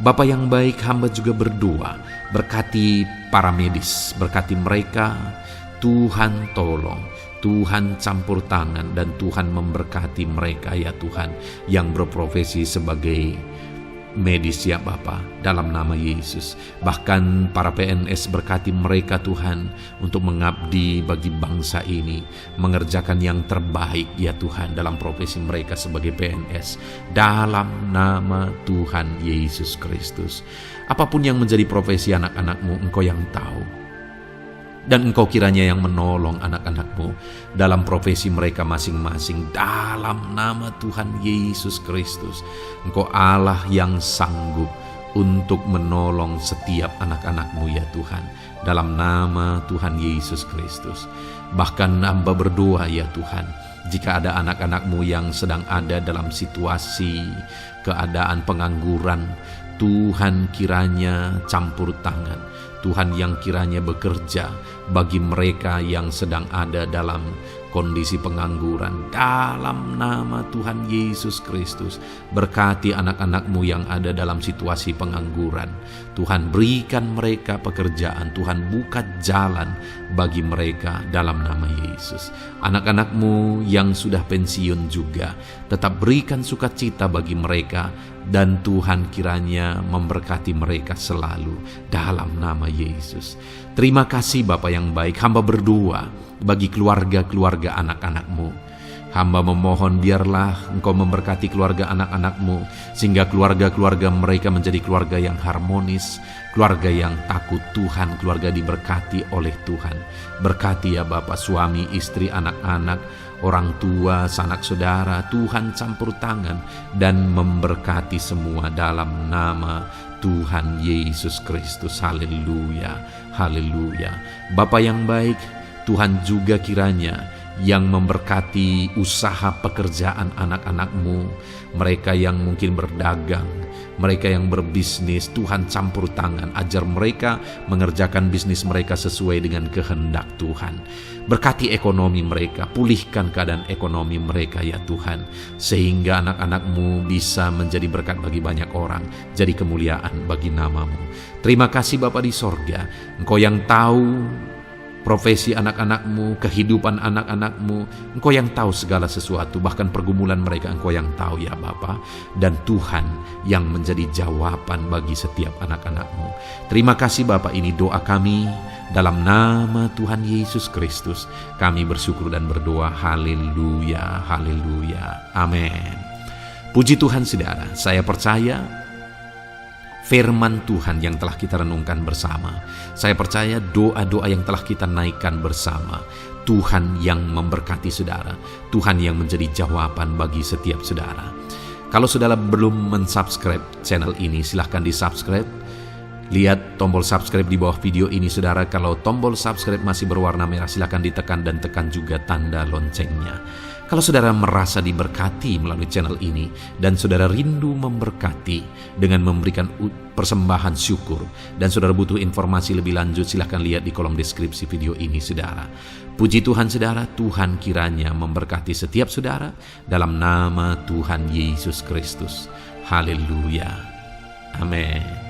Bapa yang baik, hamba juga berdoa. Berkati para medis, berkati mereka. Tuhan tolong, Tuhan campur tangan, dan Tuhan memberkati mereka ya Tuhan yang berprofesi sebagai medis ya Bapa, dalam nama Yesus. Bahkan para PNS, berkati mereka Tuhan untuk mengabdi bagi bangsa ini, mengerjakan yang terbaik ya Tuhan dalam profesi mereka sebagai PNS. Dalam nama Tuhan Yesus Kristus. Apapun yang menjadi profesi anak-anak-Mu, Engkau yang tahu. Dan Engkau kiranya yang menolong anak-anak-Mu dalam profesi mereka masing-masing. Dalam nama Tuhan Yesus Kristus, Engkau Allah yang sanggup untuk menolong setiap anak-anak-Mu ya Tuhan. Dalam nama Tuhan Yesus Kristus. Bahkan hamba berdoa ya Tuhan, jika ada anak-anak-Mu yang sedang ada dalam situasi keadaan pengangguran, Tuhan kiranya campur tangan. Tuhan yang kiranya bekerja bagi mereka yang sedang ada dalam kondisi pengangguran. Dalam nama Tuhan Yesus Kristus, berkati anak-anak-Mu yang ada dalam situasi pengangguran. Tuhan berikan mereka pekerjaan, Tuhan buka jalan bagi mereka dalam nama Yesus. Anak-anak-Mu yang sudah pensiun juga, tetap berikan sukacita bagi mereka, dan Tuhan kiranya memberkati mereka selalu dalam nama Yesus. Terima kasih Bapa yang baik, hamba berdoa bagi keluarga-keluarga anak-anak-Mu. Hamba memohon biarlah Engkau memberkati keluarga anak-anak-Mu, sehingga keluarga-keluarga mereka menjadi keluarga yang harmonis, keluarga yang takut Tuhan, keluarga diberkati oleh Tuhan. Berkati ya Bapa, suami, istri, anak-anak, orang tua, sanak saudara, Tuhan campur tangan dan memberkati semua dalam nama Tuhan Yesus Kristus. Haleluya, haleluya. Bapa yang baik, Tuhan juga kiranya yang memberkati usaha pekerjaan anak-anak-Mu, mereka yang mungkin berdagang, mereka yang berbisnis. Tuhan campur tangan, ajar mereka mengerjakan bisnis mereka sesuai dengan kehendak Tuhan. Berkati ekonomi mereka, pulihkan keadaan ekonomi mereka ya Tuhan, sehingga anak-anak-Mu bisa menjadi berkat bagi banyak orang, jadi kemuliaan bagi nama-Mu. Terima kasih Bapa di sorga, Engkau yang tahu profesi anak-anak-Mu, kehidupan anak-anak-Mu. Engkau yang tahu segala sesuatu, bahkan pergumulan mereka Engkau yang tahu ya Bapa. Dan Tuhan yang menjadi jawaban bagi setiap anak-anak-Mu. Terima kasih Bapa, ini doa kami dalam nama Tuhan Yesus Kristus. Kami bersyukur dan berdoa. Haleluya, haleluya, amin. Puji Tuhan saudara, saya percaya firman Tuhan yang telah kita renungkan bersama, saya percaya doa-doa yang telah kita naikkan bersama, Tuhan yang memberkati saudara, Tuhan yang menjadi jawaban bagi setiap saudara. Kalau saudara belum mensubscribe channel ini, silahkan di-subscribe. Lihat tombol subscribe di bawah video ini saudara. Kalau tombol subscribe masih berwarna merah, silahkan ditekan dan tekan juga tanda loncengnya. Kalau saudara merasa diberkati melalui channel ini dan saudara rindu memberkati dengan memberikan persembahan syukur, dan saudara butuh informasi lebih lanjut, silahkan lihat di kolom deskripsi video ini saudara. Puji Tuhan saudara, Tuhan kiranya memberkati setiap saudara dalam nama Tuhan Yesus Kristus. Haleluya, amin.